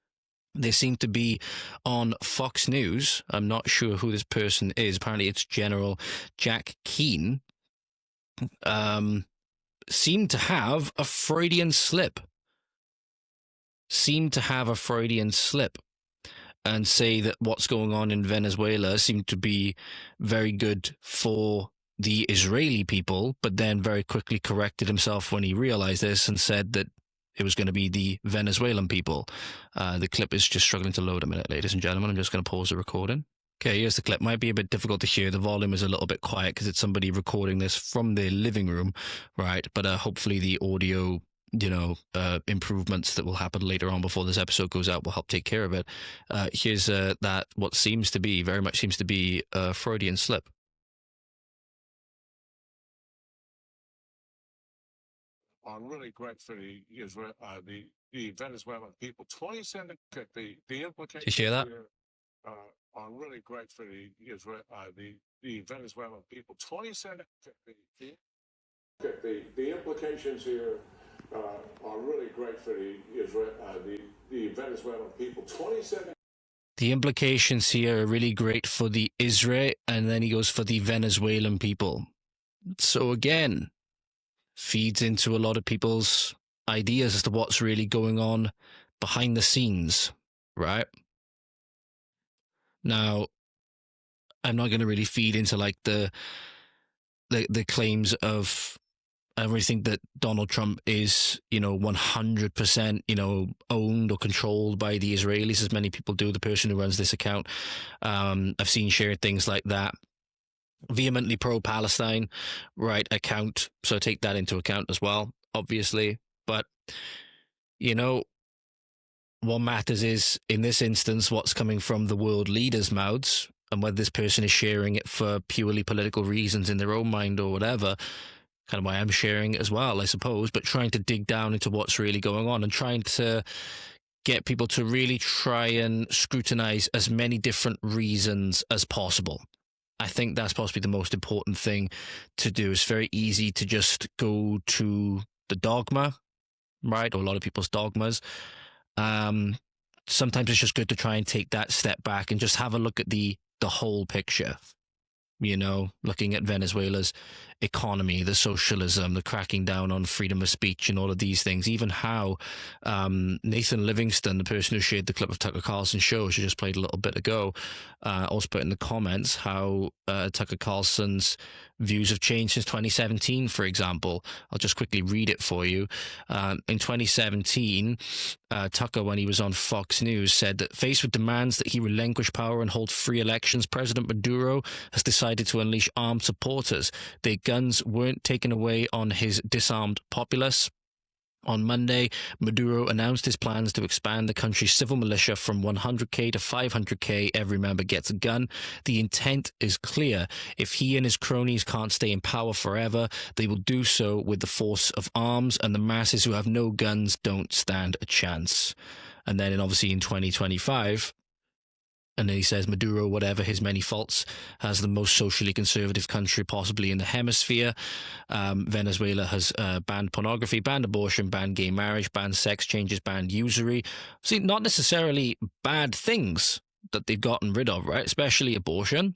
they seem to be on Fox News. I'm not sure who this person is. Apparently it's General Jack Keane. Seemed to have a Freudian slip. And say that what's going on in Venezuela seemed to be very good for the Israeli people, but then very quickly corrected himself when he realized this and said that it was going to be the Venezuelan people. The clip is just struggling to load a minute, ladies and gentlemen. I'm just going to pause the recording. Okay, here's the clip. Might be a bit difficult to hear. The volume is a little bit quiet because it's somebody recording this from their living room, right? But hopefully the audio, improvements that will happen later on before this episode goes out will help take care of it. Here's that what very much seems to be a Freudian slip. Are really great for the Venezuelan people. 20 cent the implications. Did you hear that? Here, are really great for the Venezuelan people. 20 cent the implications here are really great for the Venezuelan people. 20 cent. The implications here are really great for the Israel, and then he goes for the Venezuelan people. So again, feeds into a lot of people's ideas as to what's really going on behind the scenes, right? Now, I'm not going to really feed into like the claims of, I don't really think that Donald Trump is, 100%, owned or controlled by the Israelis, as many people do. The person who runs this account, I've seen shared things like that. Vehemently pro-Palestine, right, account. So take that into account as well, obviously. But, what matters is, in this instance, what's coming from the world leaders' mouths, and whether this person is sharing it for purely political reasons in their own mind or whatever. Kind of why I'm sharing it as well, I suppose, but trying to dig down into what's really going on and trying to get people to really try and scrutinize as many different reasons as possible. I think that's possibly the most important thing to do. It's very easy to just go to the dogma, right? Or a lot of people's dogmas. Sometimes it's just good to try and take that step back and just have a look at the whole picture. Looking at Venezuela's economy, the socialism, the cracking down on freedom of speech and all of these things. Even how Nathan Livingston, the person who shared the clip of Tucker Carlson's show, which I just played a little bit ago, also put in the comments how Tucker Carlson's views have changed since 2017, for example. I'll just quickly read it for you. In 2017, Tucker, when he was on Fox News, said that faced with demands that he relinquish power and hold free elections, President Maduro has decided to unleash armed supporters. Their guns weren't taken away on his disarmed populace. On Monday, Maduro announced his plans to expand the country's civil militia from 100K to 500K. Every member gets a gun. The intent is clear. If he and his cronies can't stay in power forever, they will do so with the force of arms, and the masses who have no guns don't stand a chance. And then, obviously, in 2025... and then he says Maduro, whatever his many faults, has the most socially conservative country possibly in the hemisphere. Venezuela has banned pornography, banned abortion, banned gay marriage, banned sex changes, banned usury. See, not necessarily bad things that they've gotten rid of, right? Especially abortion.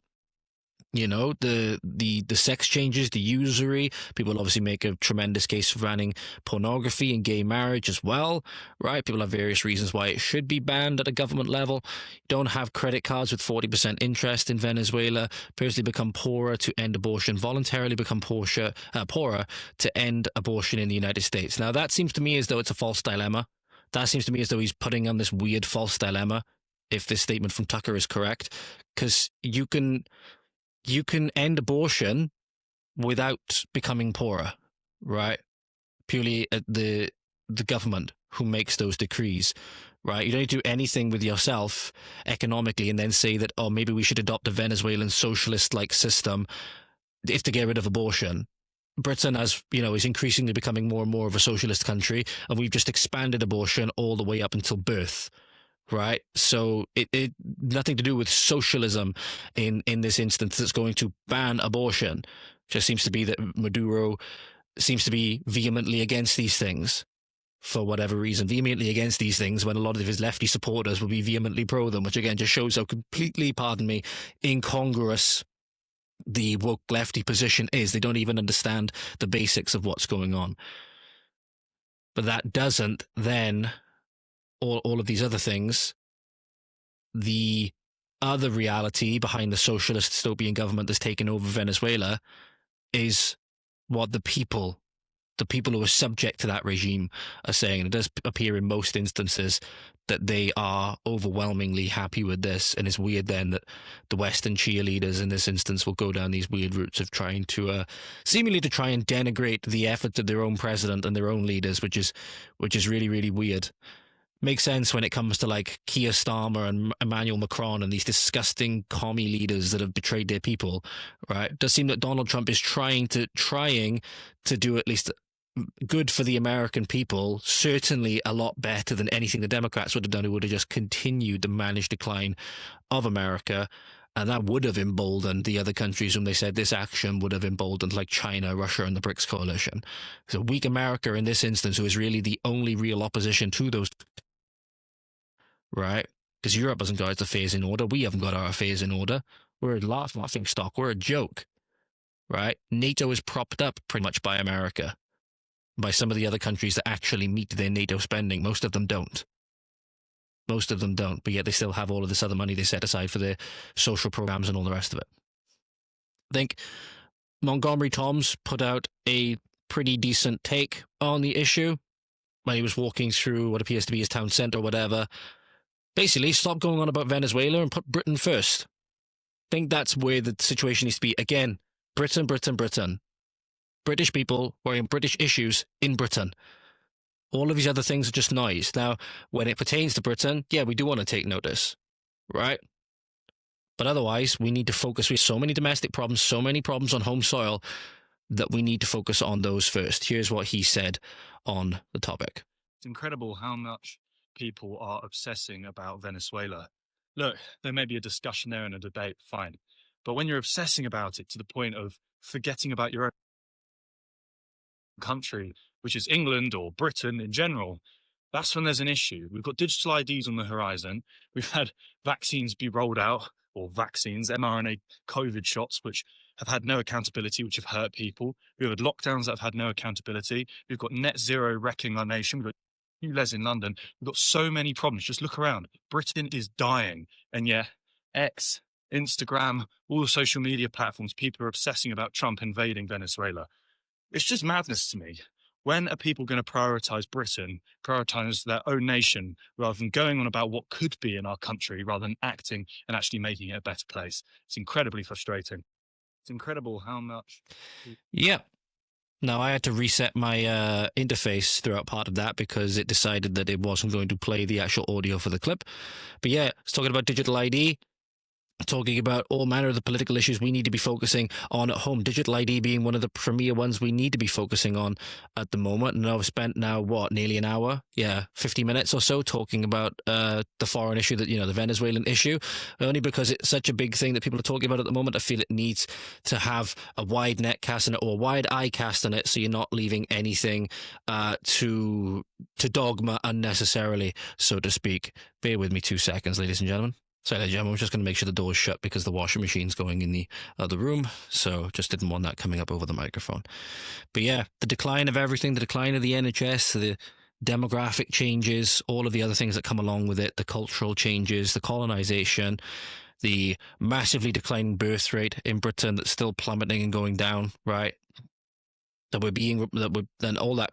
You know, the sex changes, the usury. People obviously make a tremendous case for banning pornography and gay marriage as well, right? People have various reasons why it should be banned at a government level. You don't have credit cards with 40% interest in Venezuela. Personally become poorer to end abortion. Voluntarily become poorer to end abortion in the United States. Now, that seems to me as though it's a false dilemma. That seems to me as though he's putting on this weird false dilemma, if this statement from Tucker is correct, because you can end abortion without becoming poorer, right? Purely the government who makes those decrees, right? You don't need to do anything with yourself economically and then say that, oh, maybe we should adopt a Venezuelan socialist-like system if to get rid of abortion. Britain, as you know, is increasingly becoming more and more of a socialist country, and we've just expanded abortion all the way up until birth. Right, so it nothing to do with socialism in this instance that's going to ban abortion. Just seems to be that Maduro seems to be vehemently against these things for whatever reason, vehemently against these things when a lot of his lefty supporters will be vehemently pro them, which again just shows how completely, pardon me, incongruous the woke lefty position is. They don't even understand the basics of what's going on. But that doesn't then... all of these other things, the other reality behind the socialist dystopian government that's taken over Venezuela is what the people who are subject to that regime are saying. And it does appear in most instances that they are overwhelmingly happy with this. And it's weird then that the Western cheerleaders in this instance will go down these weird routes of trying to seemingly to try and denigrate the efforts of their own president and their own leaders, which is really, really weird. Makes sense when it comes to like Keir Starmer and Emmanuel Macron and these disgusting commie leaders that have betrayed their people, right? It does seem that Donald Trump is trying to do at least good for the American people, certainly a lot better than anything the Democrats would have done, who would have just continued the managed decline of America. And that would have emboldened the other countries whom they said this action would have emboldened, like China, Russia, and the BRICS coalition. So weak America in this instance, who is really the only real opposition to those, right? Because Europe hasn't got its affairs in order. We haven't got our affairs in order. We're a laughing stock. We're a joke, right? NATO is propped up pretty much by America, by some of the other countries that actually meet their NATO spending. Most of them don't. But yet they still have all of this other money they set aside for their social programs and all the rest of it. I think Montgomery Toms put out a pretty decent take on the issue when he was walking through what appears to be his town centre or whatever. Basically, stop going on about Venezuela and put Britain first. I think that's where the situation needs to be. Again, Britain. British people worrying about British issues in Britain. All of these other things are just noise. Now, when it pertains to Britain, yeah, we do want to take notice, right? But otherwise, we need to focus. We have so many domestic problems, so many problems on home soil, that we need to focus on those first. Here's what he said on the topic. It's incredible how much people are obsessing about Venezuela. Look, there may be a discussion there and a debate, fine. But when you're obsessing about it to the point of forgetting about your own country, which is England or Britain in general, that's when there's an issue. We've got digital IDs on the horizon. We've had vaccines be rolled out, or vaccines, mRNA COVID shots, which have had no accountability, which have hurt people. We've had lockdowns that have had no accountability. We've got net zero wrecking our nation. We've got les in London. We've got so many problems. Just look around. Britain is dying. And yeah, X, Instagram, all the social media platforms, people are obsessing about Trump invading Venezuela. It's just madness to me. When are people going to prioritize Britain, prioritize their own nation, rather than going on about what could be in our country, rather than acting and actually making it a better place? It's incredibly frustrating. It's incredible how much. Yeah. Now, I had to reset my interface throughout part of that because it decided that it wasn't going to play the actual audio for the clip. But yeah, it's talking about digital ID, talking about all manner of the political issues we need to be focusing on at home. Digital ID being one of the premier ones we need to be focusing on at the moment. And I've spent now, nearly an hour? Yeah, 50 minutes or so talking about the foreign issue, that, the Venezuelan issue, only because it's such a big thing that people are talking about at the moment. I feel it needs to have a wide net cast on it, or a wide eye cast on it, so you're not leaving anything to dogma unnecessarily, so to speak. Bear with me 2 seconds, ladies and gentlemen. Sorry, ladies and gentlemen, I'm just going to make sure the door's shut because the washing machine's going in the other room, so just didn't want that coming up over the microphone. But yeah, the decline of everything, the decline of the NHS, the demographic changes, all of the other things that come along with it, the cultural changes, the colonization, the massively declining birth rate in Britain that's still plummeting and going down, right? Then all that,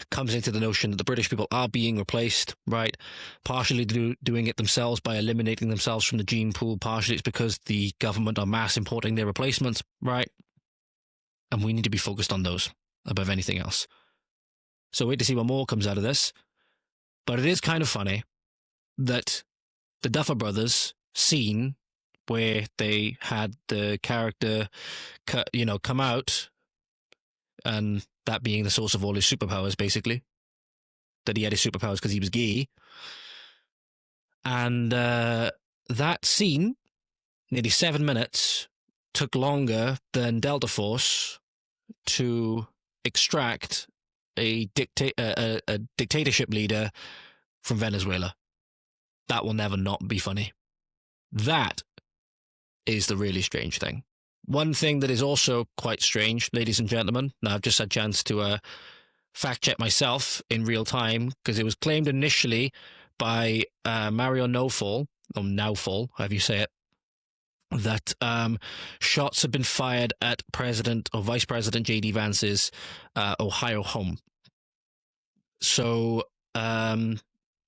comes into the notion that the British people are being replaced, right? Partially doing it themselves by eliminating themselves from the gene pool. Partially it's because the government are mass importing their replacements, right? And we need to be focused on those above anything else. So wait to see what more comes out of this. But it is kind of funny that the Duffer Brothers scene where they had the character, come out, and that being the source of all his superpowers, basically. That he had his superpowers because he was gay. And that scene, nearly 7 minutes, took longer than Delta Force to extract a dictatorship leader from Venezuela. That will never not be funny. That is the really strange thing. One thing that is also quite strange, ladies and gentlemen, now I've just had a chance to fact check myself in real time, because it was claimed initially by Mario Naufal, or Naufal, however you say it, that shots had been fired at President or Vice President JD Vance's Ohio home. So the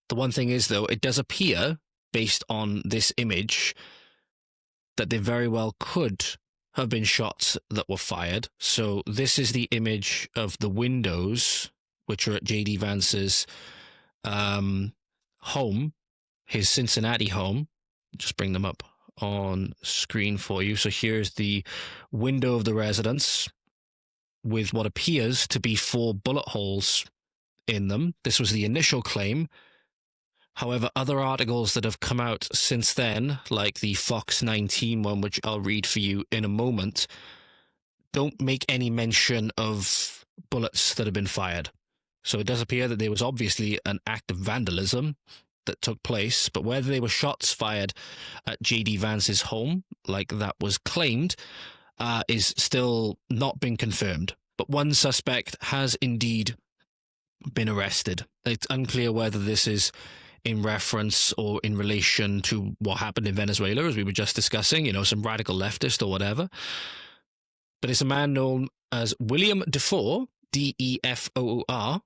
one thing is, though, it does appear, based on this image, that they very well could have been shots that were fired. So this is the image of the windows, which are at JD Vance's home, his Cincinnati home. Just bring them up on screen for you. So here's the window of the residence with what appears to be 4 bullet holes in them. This was the initial claim. However, other articles that have come out since then, like the Fox 19 one, which I'll read for you in a moment, don't make any mention of bullets that have been fired. So it does appear that there was obviously an act of vandalism that took place, but whether they were shots fired at JD Vance's home, like that was claimed, is still not been confirmed. But one suspect has indeed been arrested. It's unclear whether this is in reference or in relation to what happened in Venezuela, as we were just discussing, some radical leftist or whatever. But it's a man known as William Defoor, D-E-F-O-O-R,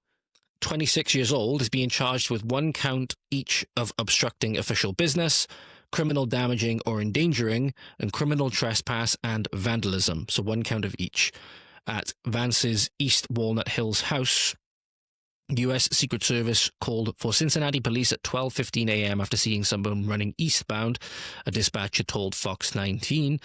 26 years old, is being charged with 1 count each of obstructing official business, criminal damaging or endangering, and criminal trespass and vandalism. So 1 count of each at Vance's East Walnut Hills house. U.S. Secret Service called for Cincinnati police at 12:15 a.m. after seeing someone running eastbound, a dispatcher told Fox 19.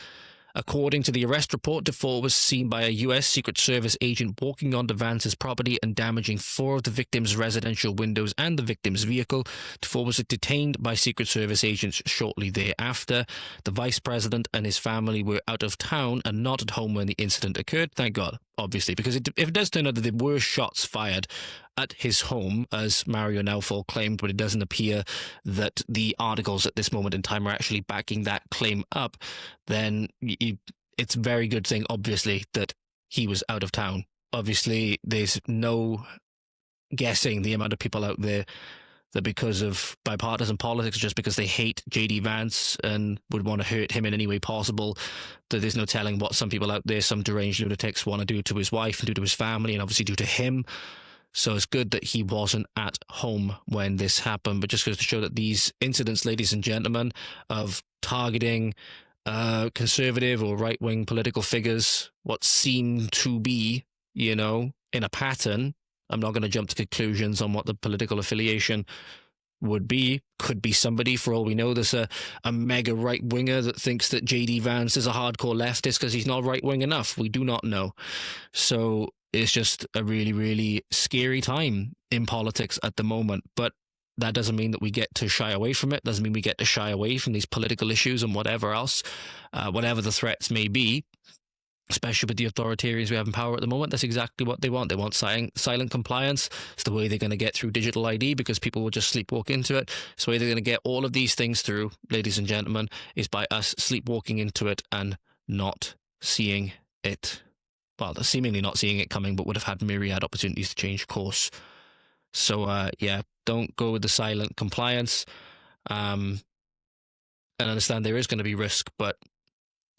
According to the arrest report, Defoor was seen by a U.S. Secret Service agent walking onto Vance's property and damaging 4 of the victim's residential windows and the victim's vehicle. Defoor was detained by Secret Service agents shortly thereafter. The vice president and his family were out of town and not at home when the incident occurred. Thank God, obviously, because if it does turn out that there were shots fired at his home, as Mario Naufal claimed, but it doesn't appear that the articles at this moment in time are actually backing that claim up, then it's a very good thing, obviously, that he was out of town. Obviously, there's no guessing the amount of people out there that because of bipartisan politics, just because they hate JD Vance and would want to hurt him in any way possible, that there's no telling what some people out there, some deranged lunatics, want to do to his wife and do to his family and obviously do to him. So it's good that he wasn't at home when this happened, but just goes to show that these incidents, ladies and gentlemen, of targeting conservative or right-wing political figures, what seem to be, you know, in a pattern. I'm not going to jump to conclusions on what the political affiliation would be. Could be somebody, for all we know. There's a mega right-winger that thinks that JD Vance is a hardcore leftist because he's not right-wing enough. We do not know. So it's just a really, really scary time in politics at the moment. But that doesn't mean that we get to shy away from it. Doesn't mean we get to shy away from these political issues and whatever else, whatever the threats may be, especially with the authoritarians we have in power at the moment. That's exactly what they want. They want silent compliance. It's the way they're going to get through digital ID because people will just sleepwalk into it. It's the way they're going to get all of these things through, ladies and gentlemen, is by us sleepwalking into it and not seeing it. Well, seemingly not seeing it coming, but would have had myriad opportunities to change course. So, yeah, don't go with the silent compliance. And understand there is going to be risk, but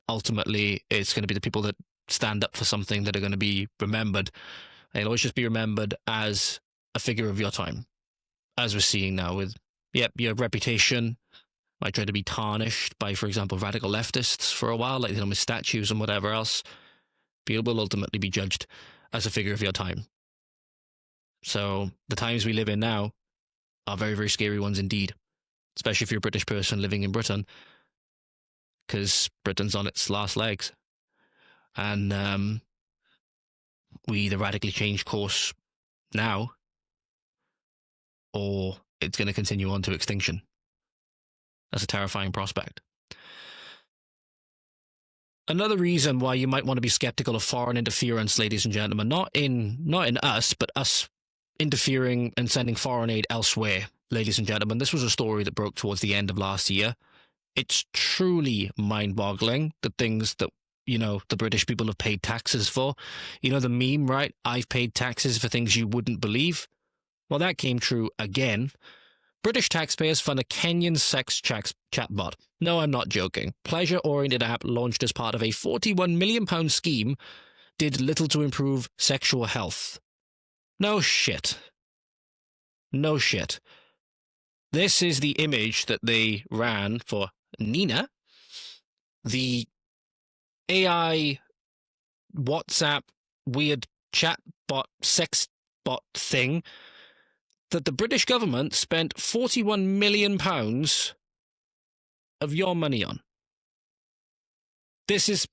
ultimately it's going to be the people that stand up for something that are going to be remembered. They'll always just be remembered as a figure of your time, as we're seeing now with, your reputation might try to be tarnished by, for example, radical leftists for a while, like with statues and whatever else. People will ultimately be judged as a figure of your time. So the times we live in now are very, very scary ones indeed, especially if you're a British person living in Britain, because Britain's on its last legs. And we either radically change course now, or it's going to continue on to extinction. That's a terrifying prospect. Another reason why you might want to be skeptical of foreign interference, ladies and gentlemen, not in us, but us interfering and sending foreign aid elsewhere, ladies and gentlemen. This was a story that broke towards the end of last year. It's truly mind-boggling, the things that, the British people have paid taxes for. You know the meme, right? I've paid taxes for things you wouldn't believe. Well, that came true again. British taxpayers fund a Kenyan sex chatbot. No, I'm not joking. Pleasure-oriented app launched as part of a £41 million scheme did little to improve sexual health. No shit. No shit. This is the image that they ran for Nina, the AI WhatsApp weird chatbot sexbot thing that the British government spent £41 million of your money on. This is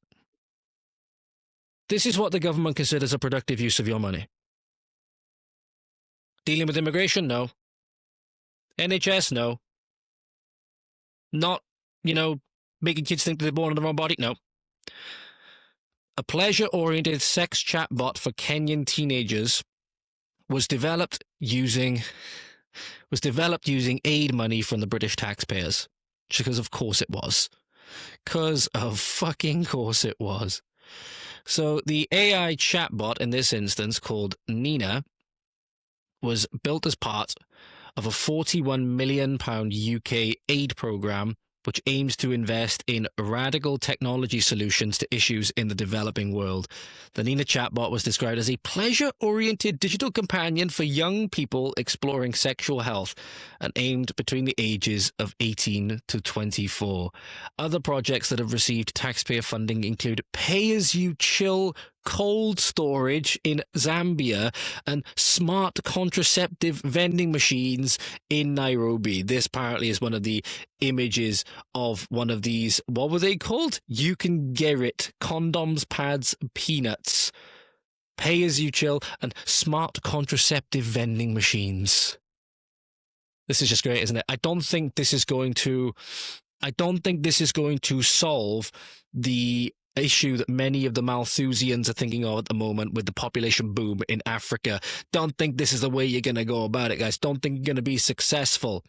what the government considers a productive use of your money. Dealing with immigration? No. NHS? No. Not, making kids think that they're born in the wrong body? No. A pleasure-oriented sex chatbot for Kenyan teenagers was developed using aid money from the British taxpayers. Because of course it was. Because of fucking course it was. So the AI chatbot in this instance, called Nina, was built as part of a £41 million UK aid programme which aims to invest in radical technology solutions to issues in the developing world. The Nina chatbot was described as a pleasure-oriented digital companion for young people exploring sexual health and aimed between the ages of 18 to 24. Other projects that have received taxpayer funding include pay-as-you-chill cold storage in Zambia and smart contraceptive vending machines in Nairobi. This apparently is one of the images of one of these, what were they called? You can get it. Condoms, pads, peanuts. Pay as you chill and smart contraceptive vending machines. This is just great, isn't it? I don't think this is going to solve the issue that many of the Malthusians are thinking of at the moment with the population boom in Africa. Don't think this is the way you're going to go about it, guys. Don't think you're going to be successful.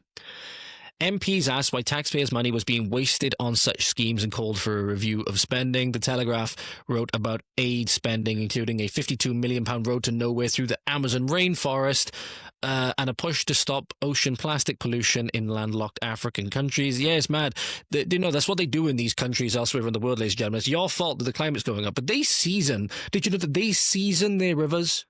MPs asked why taxpayers' money was being wasted on such schemes and called for a review of spending. The Telegraph wrote about aid spending, including a £52 million road to nowhere through the Amazon rainforest, and a push to stop ocean plastic pollution in landlocked African countries. Yeah, it's mad. That's what they do in these countries elsewhere in the world, ladies and gentlemen. It's your fault that the climate's going up. But they season. Did you know that they season their rivers?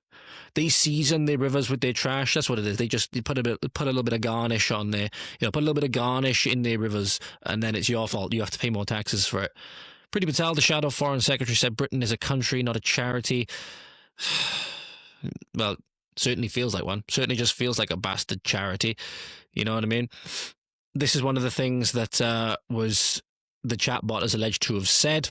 They season their rivers with their trash. That's what it is. They put a little bit of garnish on there. Put a little bit of garnish in their rivers, and then it's your fault. You have to pay more taxes for it. Priti Patel, the shadow foreign secretary, said Britain is a country, not a charity. Well, certainly feels like one. Certainly just feels like a bastard charity. You know what I mean? This is one of the things that was the chatbot is alleged to have said.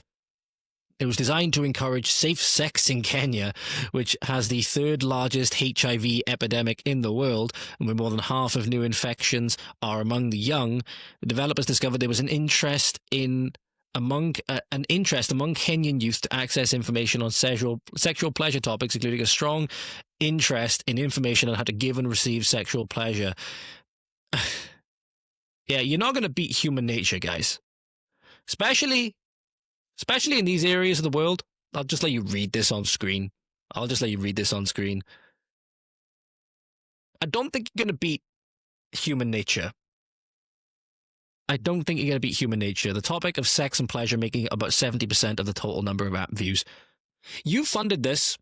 It was designed to encourage safe sex in Kenya, which has the third largest HIV epidemic in the world, and where more than half of new infections are among the young. The developers discovered there was an interest among Kenyan youth to access information on sexual pleasure topics, including a strong interest in information on how to give and receive sexual pleasure. Yeah, you're not going to beat human nature, guys. Especially in these areas of the world. I'll just let you read this on screen. I don't think you're going to beat human nature. The topic of sex and pleasure making about 70% of the total number of app views. You funded this.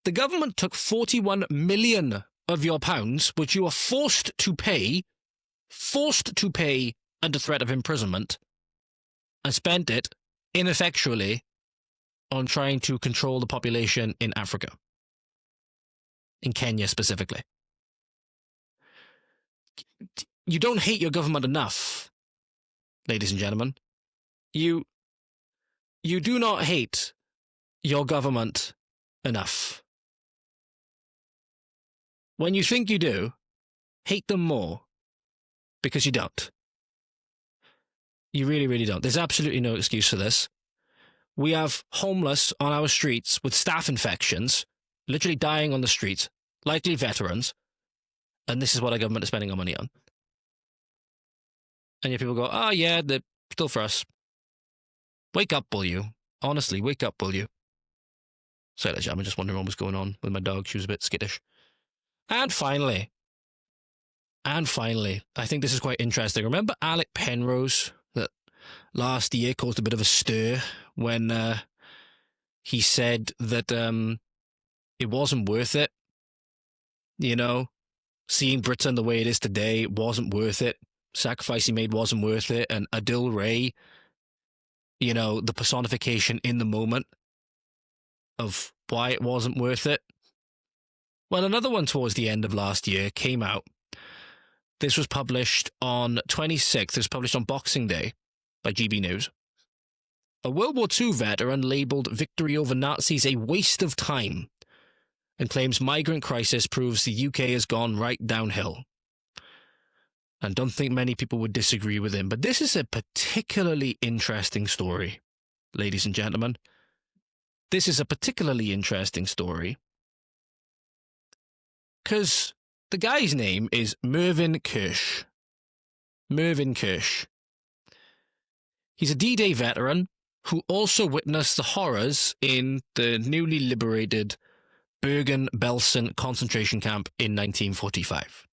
The government took 41 million of your pounds, which you are forced to pay under threat of imprisonment, and spent it ineffectually on trying to control the population in Africa, in Kenya specifically. You don't hate your government enough, ladies and gentlemen. You do not hate your government enough. When you think you do, hate them more, because you don't. You really, really don't. There's absolutely no excuse for this. We have homeless on our streets with staph infections, literally dying on the streets, likely veterans, and this is what our government is spending our money on. And yet people go, oh yeah, they're still for us. Wake up, will you? Honestly, wake up, will you? Sorry, I'm just wondering what was going on with my dog. She was a bit skittish. And finally, I think this is quite interesting. Remember Alec Penrose, that last year caused a bit of a stir when he said that it wasn't worth it. Seeing Britain the way it is today wasn't worth it. Sacrifice he made wasn't worth it. And Adil Ray, the personification in the moment of why it wasn't worth it. Well, another one towards the end of last year came out. This was published on 26th. It was published on Boxing Day by GB News. A World War II veteran labelled victory over Nazis a waste of time and claims migrant crisis proves the UK has gone right downhill. And don't think many people would disagree with him, but this is a particularly interesting story, ladies and gentlemen. This is a particularly interesting story because the guy's name is Mervyn Kirsch. Mervyn Kirsch. He's a D-Day veteran who also witnessed the horrors in the newly liberated Bergen-Belsen concentration camp in 1945.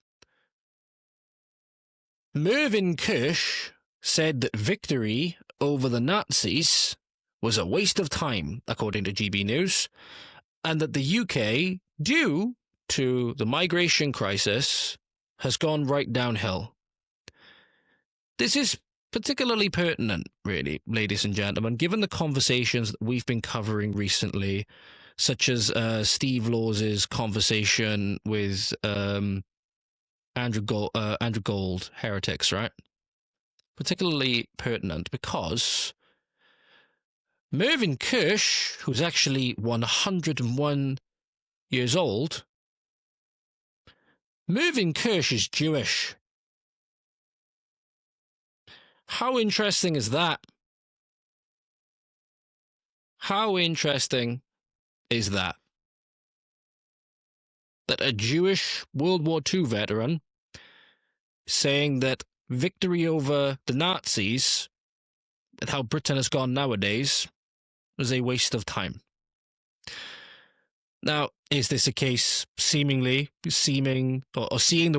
Mervyn Kirsch said that victory over the Nazis was a waste of time, according to GB News, and that the UK, due to the migration crisis, has gone right downhill. This is particularly pertinent, really, ladies and gentlemen, given the conversations that we've been covering recently, such as Steve Laws's conversation with Andrew Gold, Heretics, right? Particularly pertinent because Mervyn Kirsch, who's actually 101 years old, Mervyn Kirsch is Jewish. How interesting is that? How interesting is that? That a Jewish World War II veteran saying that victory over the Nazis, and how Britain has gone nowadays, was a waste of time. Now, is this a case seeing the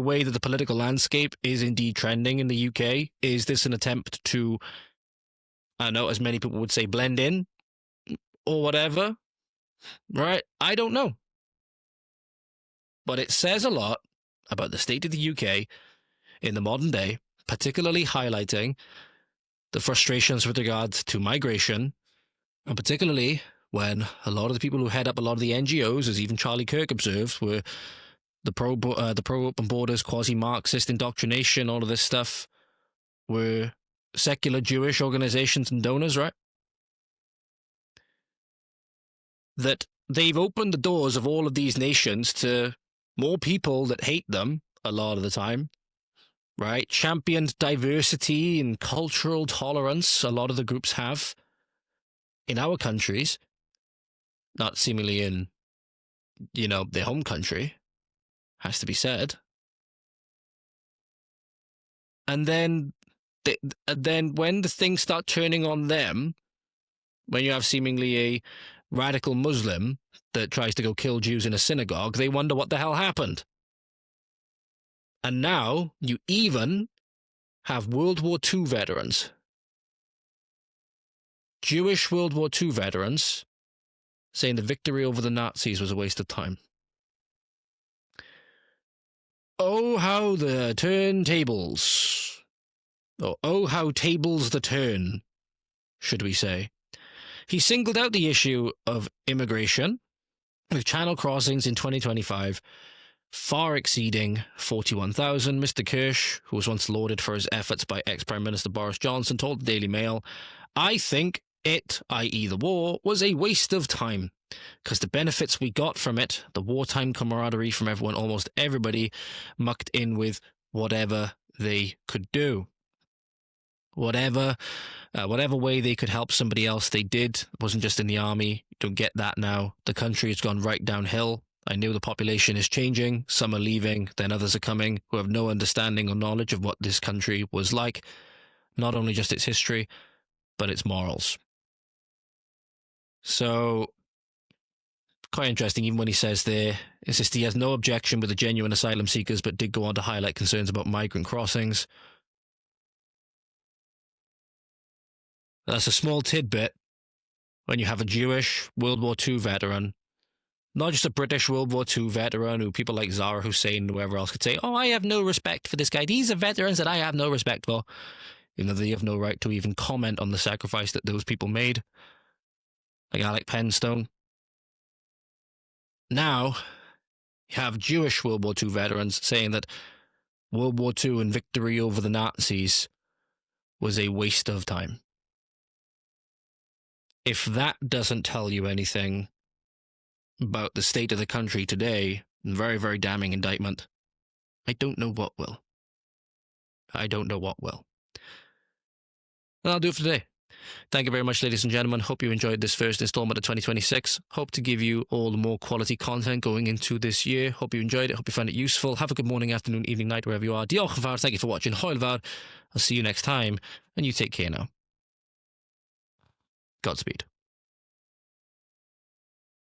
way that the political landscape is indeed trending in the UK? Is this an attempt to, I don't know, as many people would say, blend in or whatever? Right? I don't know. But it says a lot about the state of the UK in the modern day, particularly highlighting the frustrations with regards to migration, and particularly when a lot of the people who head up a lot of the NGOs, as even Charlie Kirk observed, were the pro-open borders, quasi-Marxist indoctrination, all of this stuff, were secular Jewish organizations and donors, right? That they've opened the doors of all of these nations to more people that hate them a lot of the time, right? Championed diversity and cultural tolerance, a lot of the groups have in our countries, not seemingly in, their home country, has to be said. And then when the things start turning on them, when you have seemingly a radical Muslim that tries to go kill Jews in a synagogue, they wonder what the hell happened. And now you even have World War II veterans, Jewish World War II veterans, saying the victory over the Nazis was a waste of time. Oh, how the turntables. Oh, how tables the turn, should we say. He singled out the issue of immigration, with channel crossings in 2025 far exceeding 41,000. Mr. Kirsch, who was once lauded for his efforts by ex-Prime Minister Boris Johnson, told the Daily Mail, "I think it, i.e. the war, was a waste of time, because the benefits we got from it, the wartime camaraderie from everyone, almost everybody, mucked in with whatever they could do. Whatever way they could help somebody else, they did. It wasn't just in the army. You don't get that now. The country has gone right downhill. I know the population is changing. Some are leaving, then others are coming, who have no understanding or knowledge of what this country was like. Not only just its history, but its morals." So, quite interesting, even when he says there, insists he has no objection with the genuine asylum seekers, but did go on to highlight concerns about migrant crossings. That's a small tidbit when you have a Jewish World War II veteran, not just a British World War II veteran who people like Zara Hussein and whoever else could say, "Oh, I have no respect for this guy. These are veterans that I have no respect for," even though they have no right to even comment on the sacrifice that those people made, like Alec Penstone. Now, you have Jewish World War II veterans saying that World War II and victory over the Nazis was a waste of time. If that doesn't tell you anything about the state of the country today, very, very damning indictment, I don't know what will. I don't know what will. And that'll do it for today. Thank you very much, ladies and gentlemen. Hope you enjoyed this first installment of 2026. Hope to give you all the more quality content going into this year. Hope you enjoyed it. Hope you found it useful. Have a good morning, afternoon, evening, night, wherever you are. Diolch yn fawr. Thank you for watching. Hwyl fawr. I'll see you next time. And you take care now. Godspeed.